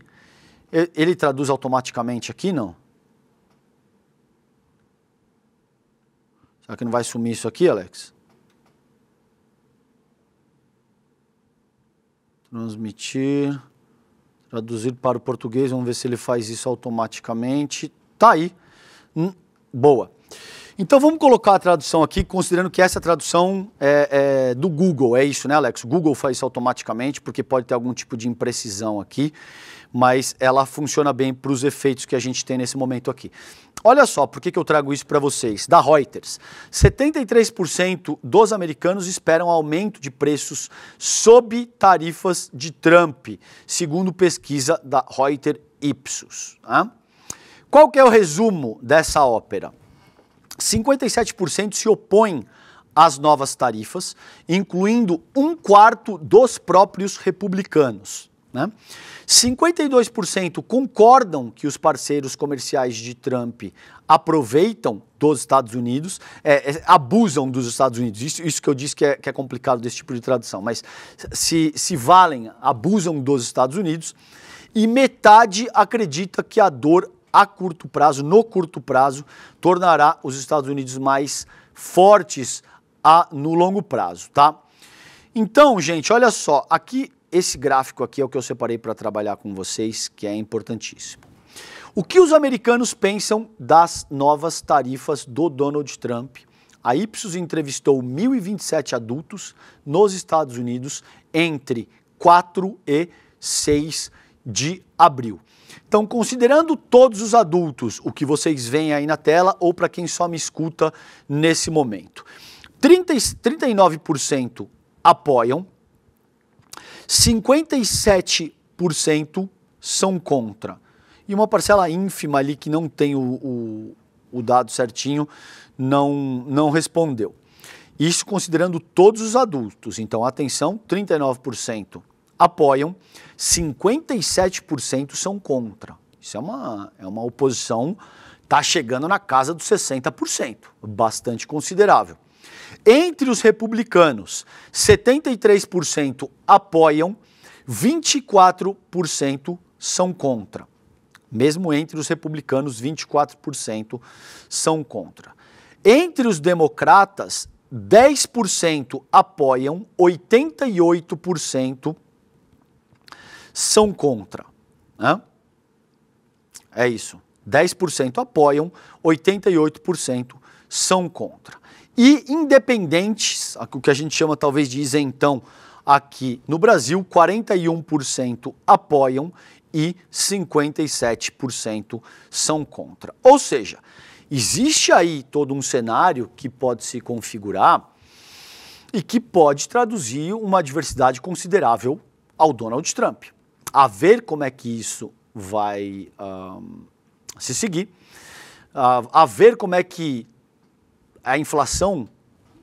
ele traduz automaticamente aqui, não? Será que não vai sumir isso aqui, Alex? Transmitir, traduzir para o português, vamos ver se ele faz isso automaticamente. Tá aí. Boa. Então vamos colocar a tradução aqui, considerando que essa tradução é do Google, é isso, né, Alex? O Google faz isso automaticamente, porque pode ter algum tipo de imprecisão aqui, mas ela funciona bem para os efeitos que a gente tem nesse momento aqui. Olha só, por que eu trago isso para vocês? Da Reuters, 73% dos americanos esperam aumento de preços sob tarifas de Trump, segundo pesquisa da Reuters Ipsos. Tá? Qual que é o resumo dessa ópera? 57% se opõem às novas tarifas, incluindo 1/4 dos próprios republicanos. Né? 52% concordam que os parceiros comerciais de Trump aproveitam dos Estados Unidos, abusam dos Estados Unidos. Isso que eu disse que é complicado desse tipo de tradução, mas se valem, abusam dos Estados Unidos, e metade acredita que a dor a curto prazo, no curto prazo, tornará os Estados Unidos mais fortes no longo prazo, tá? Então, gente, olha só, aqui, esse gráfico aqui é o que eu separei para trabalhar com vocês, que é importantíssimo. O que os americanos pensam das novas tarifas do Donald Trump? A Ipsos entrevistou 1.027 adultos nos Estados Unidos entre 4 e 6 de abril. Então, considerando todos os adultos, o que vocês veem aí na tela, ou para quem só me escuta nesse momento, 39% apoiam, 57% são contra. E uma parcela ínfima ali que não tem o dado certinho, não respondeu. Isso considerando todos os adultos. Então, atenção, 39% apoiam, 57% são contra. Isso é uma oposição, está chegando na casa dos 60%, bastante considerável. Entre os republicanos, 73% apoiam, 24% são contra. Mesmo entre os republicanos, 24% são contra. Entre os democratas, 10% apoiam, 88% são contra. Né? É isso. 10% apoiam, 88% são contra. E independentes, o que a gente chama talvez de isentão aqui no Brasil, 41% apoiam e 57% são contra. Ou seja, existe aí todo um cenário que pode se configurar e que pode traduzir uma diversidade considerável ao Donald Trump. A ver como é que isso vai se seguir, a ver como é que a inflação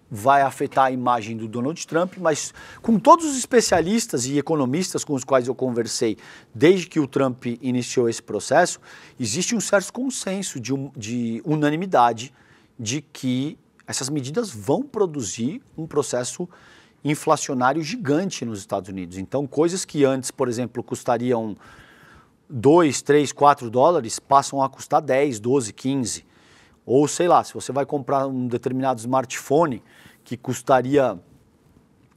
vai afetar a imagem do Donald Trump, mas com todos os especialistas e economistas com os quais eu conversei desde que o Trump iniciou esse processo, existe um certo consenso de unanimidade de que essas medidas vão produzir um processo inflacionário gigante nos Estados Unidos. Então, coisas que antes, por exemplo, custariam 2, 3, 4 dólares, passam a custar 10, 12, 15. Ou, sei lá, se você vai comprar um determinado smartphone que custaria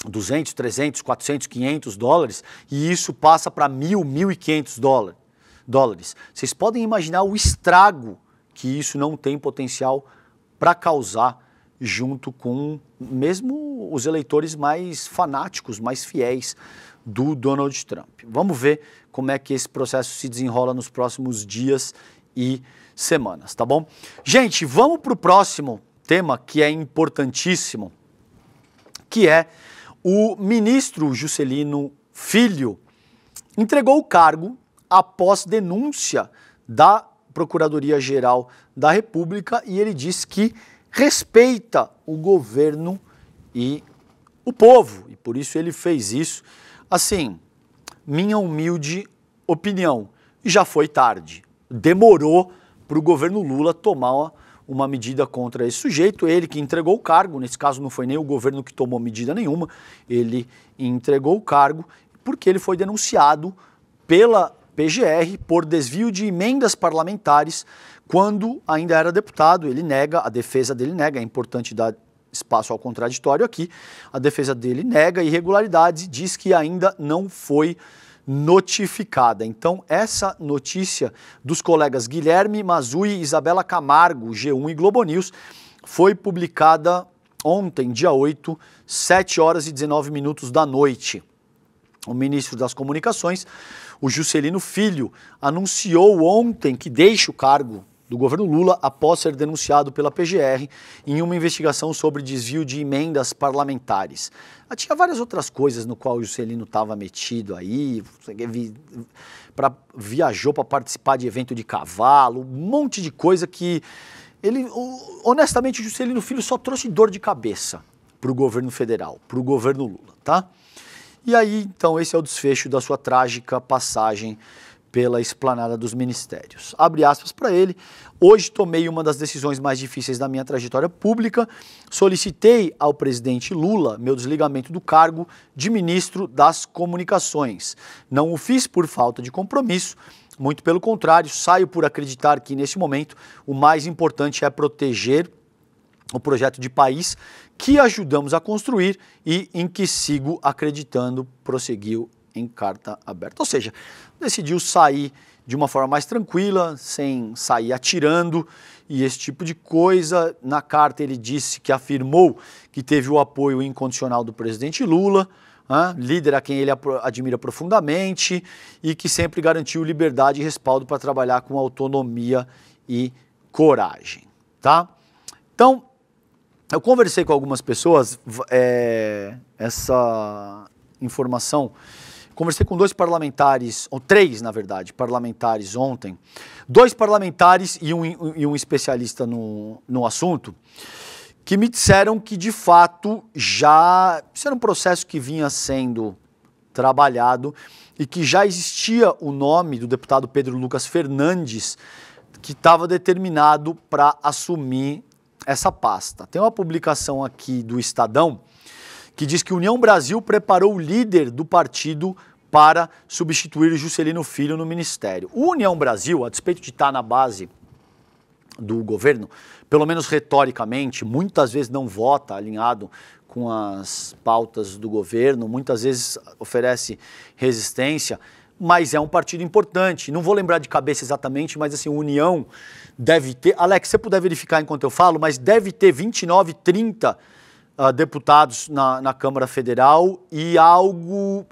200, 300, 400, 500 dólares, e isso passa para 1.000, 1.500 dólares. Vocês podem imaginar o estrago que isso não tem potencial para causar junto com mesmo os eleitores mais fanáticos, mais fiéis do Donald Trump. Vamos ver como é que esse processo se desenrola nos próximos dias e semanas, tá bom? Gente, vamos para o próximo tema que é importantíssimo, que é o ministro Juscelino Filho entregou o cargo após denúncia da Procuradoria-Geral da República e ele disse que respeita o governo e o povo, e por isso ele fez isso. Assim, minha humilde opinião, já foi tarde, demorou para o governo Lula tomar uma medida contra esse sujeito, ele que entregou o cargo, nesse caso não foi nem o governo que tomou medida nenhuma, ele entregou o cargo porque ele foi denunciado pela PGR por desvio de emendas parlamentares quando ainda era deputado. Ele nega, a defesa dele nega, é importante dar espaço ao contraditório aqui, a defesa dele nega irregularidades e diz que ainda não foi notificada. Então, essa notícia dos colegas Guilherme Mazui e Isabela Camargo, G1 e Globo News, foi publicada ontem, dia 8, 7 horas e 19 minutos da noite. O ministro das Comunicações, o Juscelino Filho, anunciou ontem que deixa o cargo do governo Lula após ser denunciado pela PGR em uma investigação sobre desvio de emendas parlamentares. Tinha várias outras coisas no qual o Juscelino estava metido aí, viajou para participar de evento de cavalo, um monte de coisa que ele, honestamente, o Juscelino Filho só trouxe dor de cabeça para o governo federal, para o governo Lula, tá? E aí, então, esse é o desfecho da sua trágica passagem pela esplanada dos ministérios. Abre aspas para ele. Hoje tomei uma das decisões mais difíceis da minha trajetória pública. Solicitei ao presidente Lula meu desligamento do cargo de ministro das Comunicações. Não o fiz por falta de compromisso, muito pelo contrário, saio por acreditar que, nesse momento, o mais importante é proteger o projeto de país que ajudamos a construir e em que sigo acreditando, prosseguiu em carta aberta. Ou seja, decidiu sair de uma forma mais tranquila, sem sair atirando e esse tipo de coisa. Na carta ele disse que afirmou que teve o apoio incondicional do presidente Lula, líder a quem ele admira profundamente e que sempre garantiu liberdade e respaldo para trabalhar com autonomia e coragem, tá? Então, eu conversei com algumas pessoas, essa informação. Conversei com 2 parlamentares, ou 3, na verdade, parlamentares ontem. 2 parlamentares e um especialista no assunto, que me disseram que, de fato, já... Isso era um processo que vinha sendo trabalhado e que já existia o nome do deputado Pedro Lucas Fernandes, que estava determinado para assumir essa pasta. Tem uma publicação aqui do Estadão que diz que União Brasil preparou o líder do partido para substituir Juscelino Filho no ministério. O União Brasil, a despeito de estar na base do governo, pelo menos retoricamente, muitas vezes não vota alinhado com as pautas do governo, muitas vezes oferece resistência, mas é um partido importante. Não vou lembrar de cabeça exatamente, mas assim, a União deve ter... Alex, se você puder verificar enquanto eu falo, mas deve ter 29, 30 deputados na Câmara Federal e algo...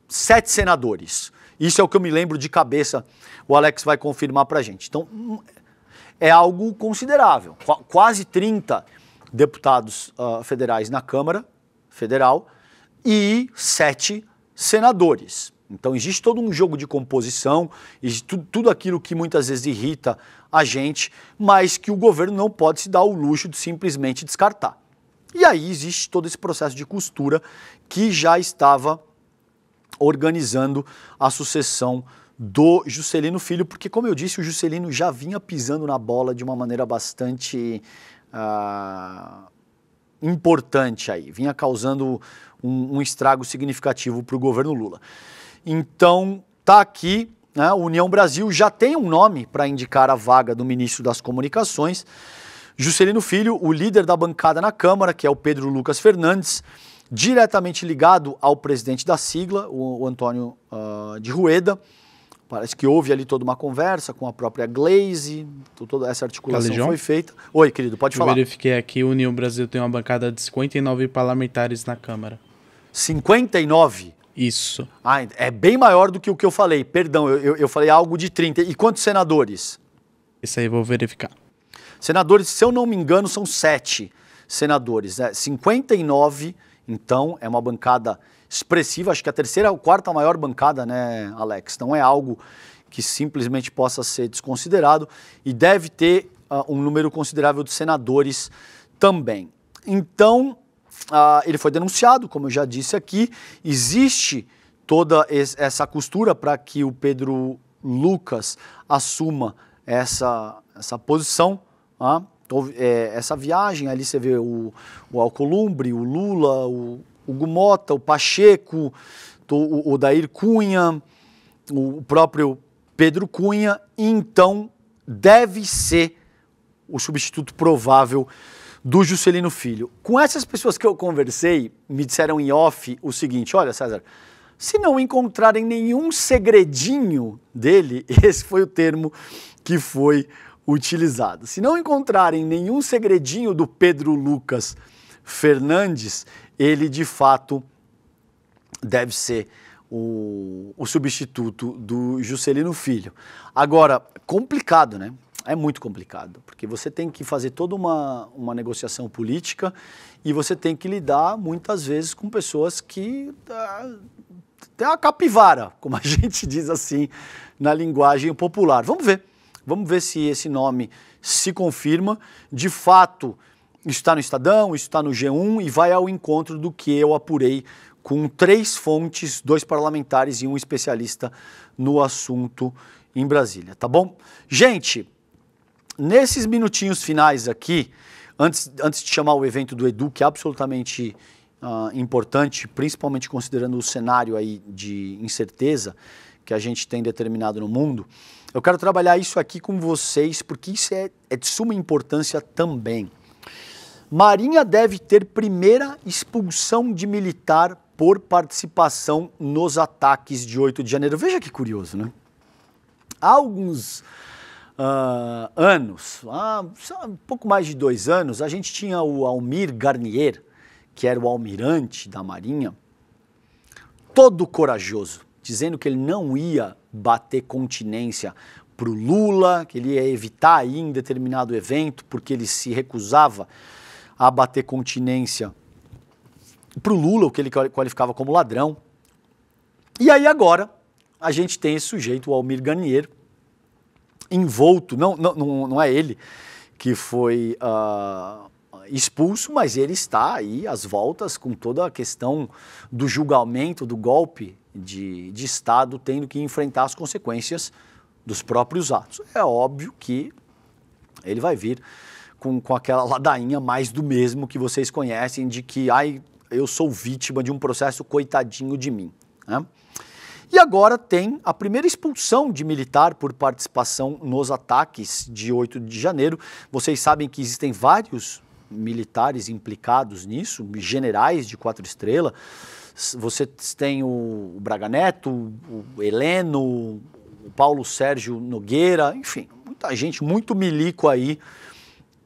7 senadores. Isso é o que eu me lembro de cabeça, o Alex vai confirmar pra gente. Então, é algo considerável. Quase 30 deputados federais na Câmara Federal e 7 senadores. Então, existe todo um jogo de composição, existe tudo aquilo que muitas vezes irrita a gente, mas que o governo não pode se dar o luxo de simplesmente descartar. E aí existe todo esse processo de costura que já estava organizando a sucessão do Juscelino Filho, porque, como eu disse, o Juscelino já vinha pisando na bola de uma maneira bastante importante aí, vinha causando um estrago significativo para o governo Lula. Então, tá aqui, né, União Brasil já tem um nome para indicar a vaga do ministro das Comunicações, Juscelino Filho, o líder da bancada na Câmara, que é o Pedro Lucas Fernandes, diretamente ligado ao presidente da sigla, o Antônio de Rueda. Parece que houve ali toda uma conversa com a própria Glaze, toda essa articulação Calejão? Foi feita. Oi, querido, pode falar. Eu verifiquei aqui, o União Brasil tem uma bancada de 59 parlamentares na Câmara. 59? Isso. Ah, é bem maior do que o que eu falei, perdão, eu falei algo de 30. E quantos senadores? Isso aí eu vou verificar. Senadores, se eu não me engano, são 7 senadores. 59, então, é uma bancada expressiva, acho que a terceira ou quarta maior bancada, né, Alex? Não é algo que simplesmente possa ser desconsiderado e deve ter um número considerável de senadores também. Então, ele foi denunciado, como eu já disse aqui, existe toda essa costura para que o Pedro Lucas assuma essa posição. Essa viagem, ali você vê o Alcolumbre, o Lula, o Gumota, o Pacheco, o Dair Cunha, o próprio Pedro Cunha, então deve ser o substituto provável do Juscelino Filho. Com essas pessoas que eu conversei, me disseram em off o seguinte: olha, César, se não encontrarem nenhum segredinho dele, esse foi o termo que foi utilizado. Se não encontrarem nenhum segredinho do Pedro Lucas Fernandes, ele de fato deve ser o substituto do Juscelino Filho. Agora, complicado, né? É muito complicado, porque você tem que fazer toda uma negociação política e você tem que lidar muitas vezes com pessoas que tem a capivara, como a gente diz assim na linguagem popular. Vamos ver se esse nome se confirma. De fato, isso está no Estadão, isso está no G1 e vai ao encontro do que eu apurei com 3 fontes, 2 parlamentares e um especialista no assunto em Brasília, tá bom? Gente, nesses minutinhos finais aqui, antes de chamar o evento do Edu, que é absolutamente importante, principalmente considerando o cenário aí de incerteza que a gente tem determinado no mundo, eu quero trabalhar isso aqui com vocês, porque isso é de suma importância também. Marinha deve ter primeira expulsão de militar por participação nos ataques de 8 de janeiro. Veja que curioso, né? Há alguns anos, um pouco mais de 2 anos, a gente tinha o Almir Garnier, que era o almirante da Marinha, todo corajoso, dizendo que ele não ia bater continência para o Lula, que ele ia evitar ir em determinado evento, porque ele se recusava a bater continência para o Lula, o que ele qualificava como ladrão. E aí agora a gente tem esse sujeito, o Almir Garnier, envolto, não é ele que foi expulso, mas ele está aí às voltas com toda a questão do julgamento, do golpe de Estado, tendo que enfrentar as consequências dos próprios atos. É óbvio que ele vai vir com aquela ladainha mais do mesmo que vocês conhecem, de que eu sou vítima de um processo, coitadinho de mim, né? E agora tem a primeira expulsão de militar por participação nos ataques de 8 de janeiro. Vocês sabem que existem vários militares implicados nisso, generais de 4 estrelas. Você tem o Braga Neto, o Heleno, o Paulo Sérgio Nogueira, enfim, muita gente, muito milico aí,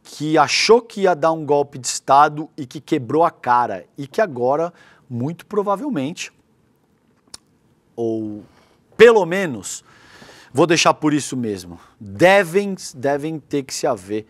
que achou que ia dar um golpe de Estado e que quebrou a cara. E que agora, muito provavelmente, ou pelo menos, vou deixar por isso mesmo, devem ter que se haver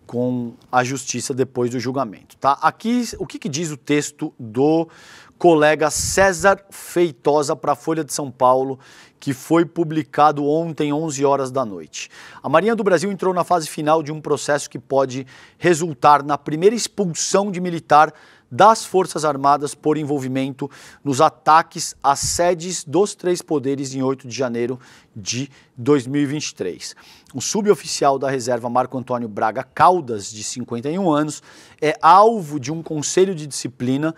com a justiça depois do julgamento, tá? Aqui, o que diz o texto do colega César Feitosa para a Folha de São Paulo, que foi publicado ontem, 11 horas da noite. A Marinha do Brasil entrou na fase final de um processo que pode resultar na primeira expulsão de militar das Forças Armadas por envolvimento nos ataques às sedes dos 3 poderes em 8 de janeiro de 2023. O suboficial da reserva Marco Antônio Braga Caldas, de 51 anos, é alvo de um conselho de disciplina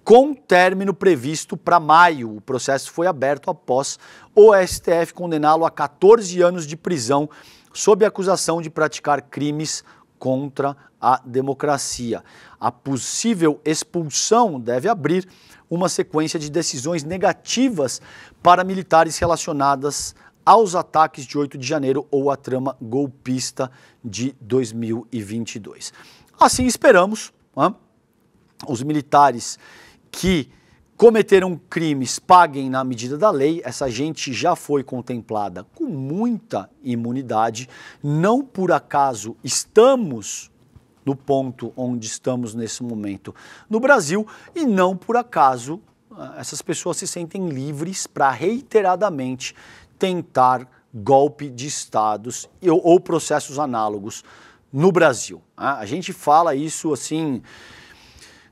com término previsto para maio. O processo foi aberto após o STF condená-lo a 14 anos de prisão sob acusação de praticar crimes contra a democracia. A possível expulsão deve abrir uma sequência de decisões negativas para militares relacionadas aos ataques de 8 de janeiro ou à trama golpista de 2022. Assim esperamos, né, os militares que cometeram crimes paguem na medida da lei. Essa gente já foi contemplada com muita imunidade. Não por acaso estamos no ponto onde estamos nesse momento no Brasil, e não por acaso essas pessoas se sentem livres para reiteradamente tentar golpe de estados ou processos análogos no Brasil. A gente fala isso assim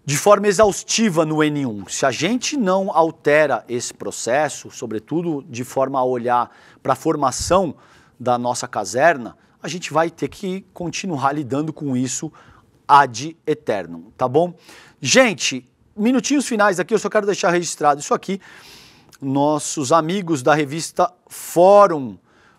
de forma exaustiva no N1. Se a gente não altera esse processo, sobretudo de forma a olhar para a formação da nossa caserna, a gente vai ter que continuar lidando com isso ad eternum, tá bom? Gente, minutinhos finais aqui, eu só quero deixar registrado isso aqui. Nossos amigos da revista Fórum,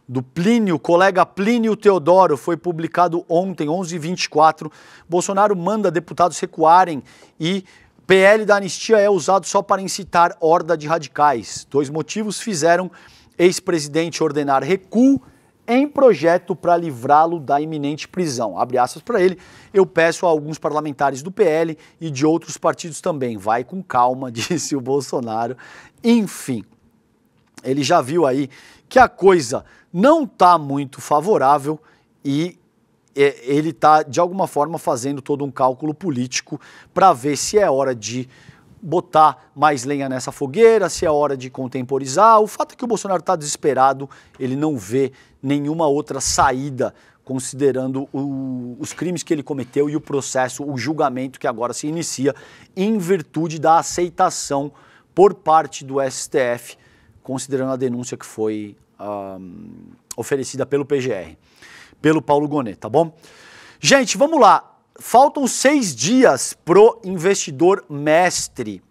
do Plínio, colega Plínio Teodoro, foi publicado ontem, 11h24. Bolsonaro manda deputados recuarem e PL da anistia é usado só para incitar horda de radicais. 2 motivos fizeram ex-presidente ordenar recuo em projeto para livrá-lo da iminente prisão. Abre aspas para ele. Eu peço a alguns parlamentares do PL e de outros partidos também. Vai com calma, disse o Bolsonaro. Enfim, ele já viu aí que a coisa não está muito favorável e ele está, de alguma forma, fazendo todo um cálculo político para ver se é hora de botar mais lenha nessa fogueira, se é hora de contemporizar. O fato é que o Bolsonaro está desesperado, ele não vê nenhuma outra saída, considerando os crimes que ele cometeu e o processo, o julgamento que agora se inicia em virtude da aceitação por parte do STF, considerando a denúncia que foi oferecida pelo PGR, pelo Paulo Gonet, tá bom? Gente, vamos lá. Faltam 6 dias pro investidor mestre.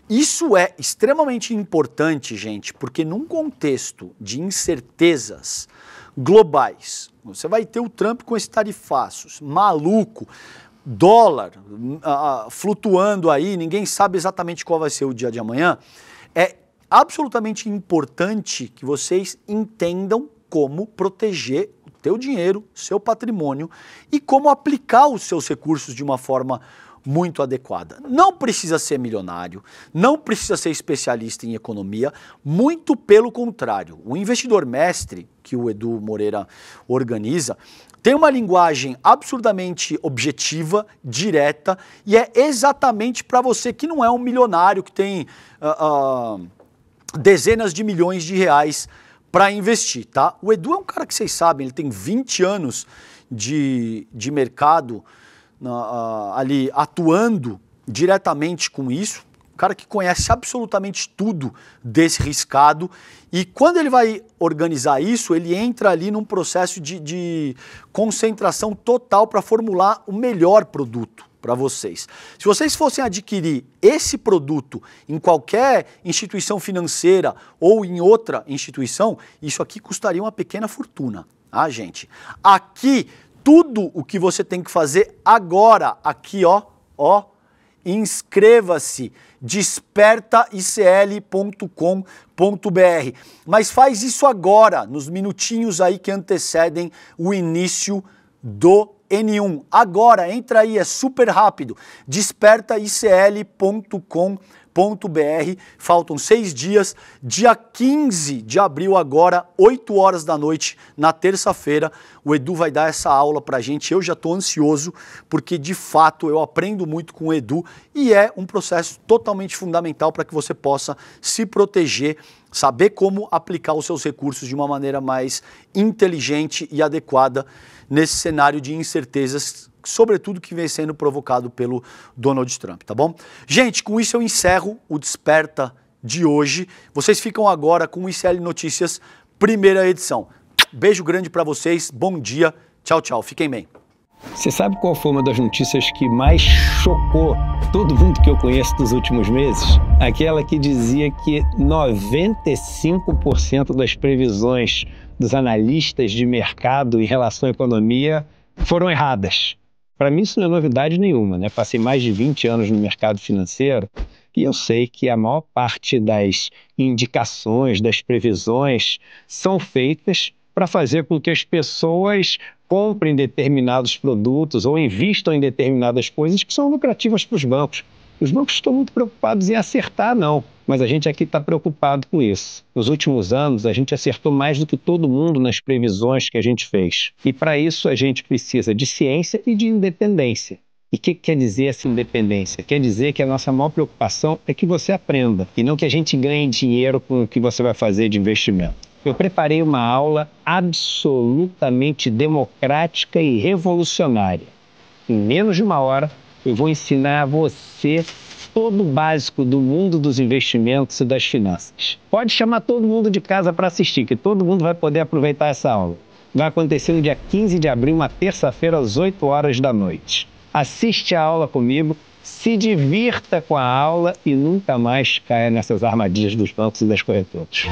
Isso é extremamente importante, gente, porque num contexto de incertezas globais, você vai ter o Trump com esses tarifaços, maluco, dólar flutuando aí, ninguém sabe exatamente qual vai ser o dia de amanhã. É absolutamente importante que vocês entendam como proteger o teu dinheiro, seu patrimônio e como aplicar os seus recursos de uma forma muito adequada. Não precisa ser milionário, não precisa ser especialista em economia, muito pelo contrário. O investidor mestre, que o Edu Moreira organiza, tem uma linguagem absurdamente objetiva, direta, e é exatamente para você que não é um milionário, que tem dezenas de milhões de reais para investir, tá? O Edu é um cara que vocês sabem, ele tem 20 anos de mercado ali atuando diretamente com isso, um cara que conhece absolutamente tudo desse riscado, e quando ele vai organizar isso, ele entra ali num processo de concentração total para formular o melhor produto para vocês. Se vocês fossem adquirir esse produto em qualquer instituição financeira ou em outra instituição, isso aqui custaria uma pequena fortuna, tá, gente? Aqui, tudo o que você tem que fazer agora, aqui, ó, inscreva-se, despertaicl.com.br. Mas faz isso agora, nos minutinhos aí que antecedem o início do N1. Agora, entra aí, é super rápido, despertaicl.com.br. Faltam 6 dias, dia 15 de abril agora, 8 horas da noite, na terça-feira, o Edu vai dar essa aula pra gente. Eu já tô ansioso, porque de fato eu aprendo muito com o Edu e é um processo totalmente fundamental para que você possa se proteger, saber como aplicar os seus recursos de uma maneira mais inteligente e adequada nesse cenário de incertezas, sobretudo que vem sendo provocado pelo Donald Trump, tá bom? Gente, com isso eu encerro o Desperta de hoje. Vocês ficam agora com o ICL Notícias, primeira edição. Beijo grande para vocês, bom dia, tchau, tchau, fiquem bem. Você sabe qual foi uma das notícias que mais chocou todo mundo que eu conheço dos últimos meses? Aquela que dizia que 95% das previsões dos analistas de mercado em relação à economia foram erradas. Para mim isso não é novidade nenhuma, né? Passei mais de 20 anos no mercado financeiro e eu sei que a maior parte das indicações, das previsões, são feitas para fazer com que as pessoas comprem determinados produtos ou invistam em determinadas coisas que são lucrativas para os bancos. Os bancos estão muito preocupados em acertar, não. Mas a gente aqui está preocupado com isso. Nos últimos anos, a gente acertou mais do que todo mundo nas previsões que a gente fez. E para isso, a gente precisa de ciência e de independência. E o que quer dizer essa independência? Quer dizer que a nossa maior preocupação é que você aprenda, e não que a gente ganhe dinheiro com o que você vai fazer de investimento. Eu preparei uma aula absolutamente democrática e revolucionária. Em menos de uma hora, eu vou ensinar a você todo o básico do mundo dos investimentos e das finanças. Pode chamar todo mundo de casa para assistir, que todo mundo vai poder aproveitar essa aula. Vai acontecer no dia 15 de abril, uma terça-feira, às 8 horas da noite. Assiste a aula comigo, se divirta com a aula e nunca mais caia nessas armadilhas dos bancos e das corretoras.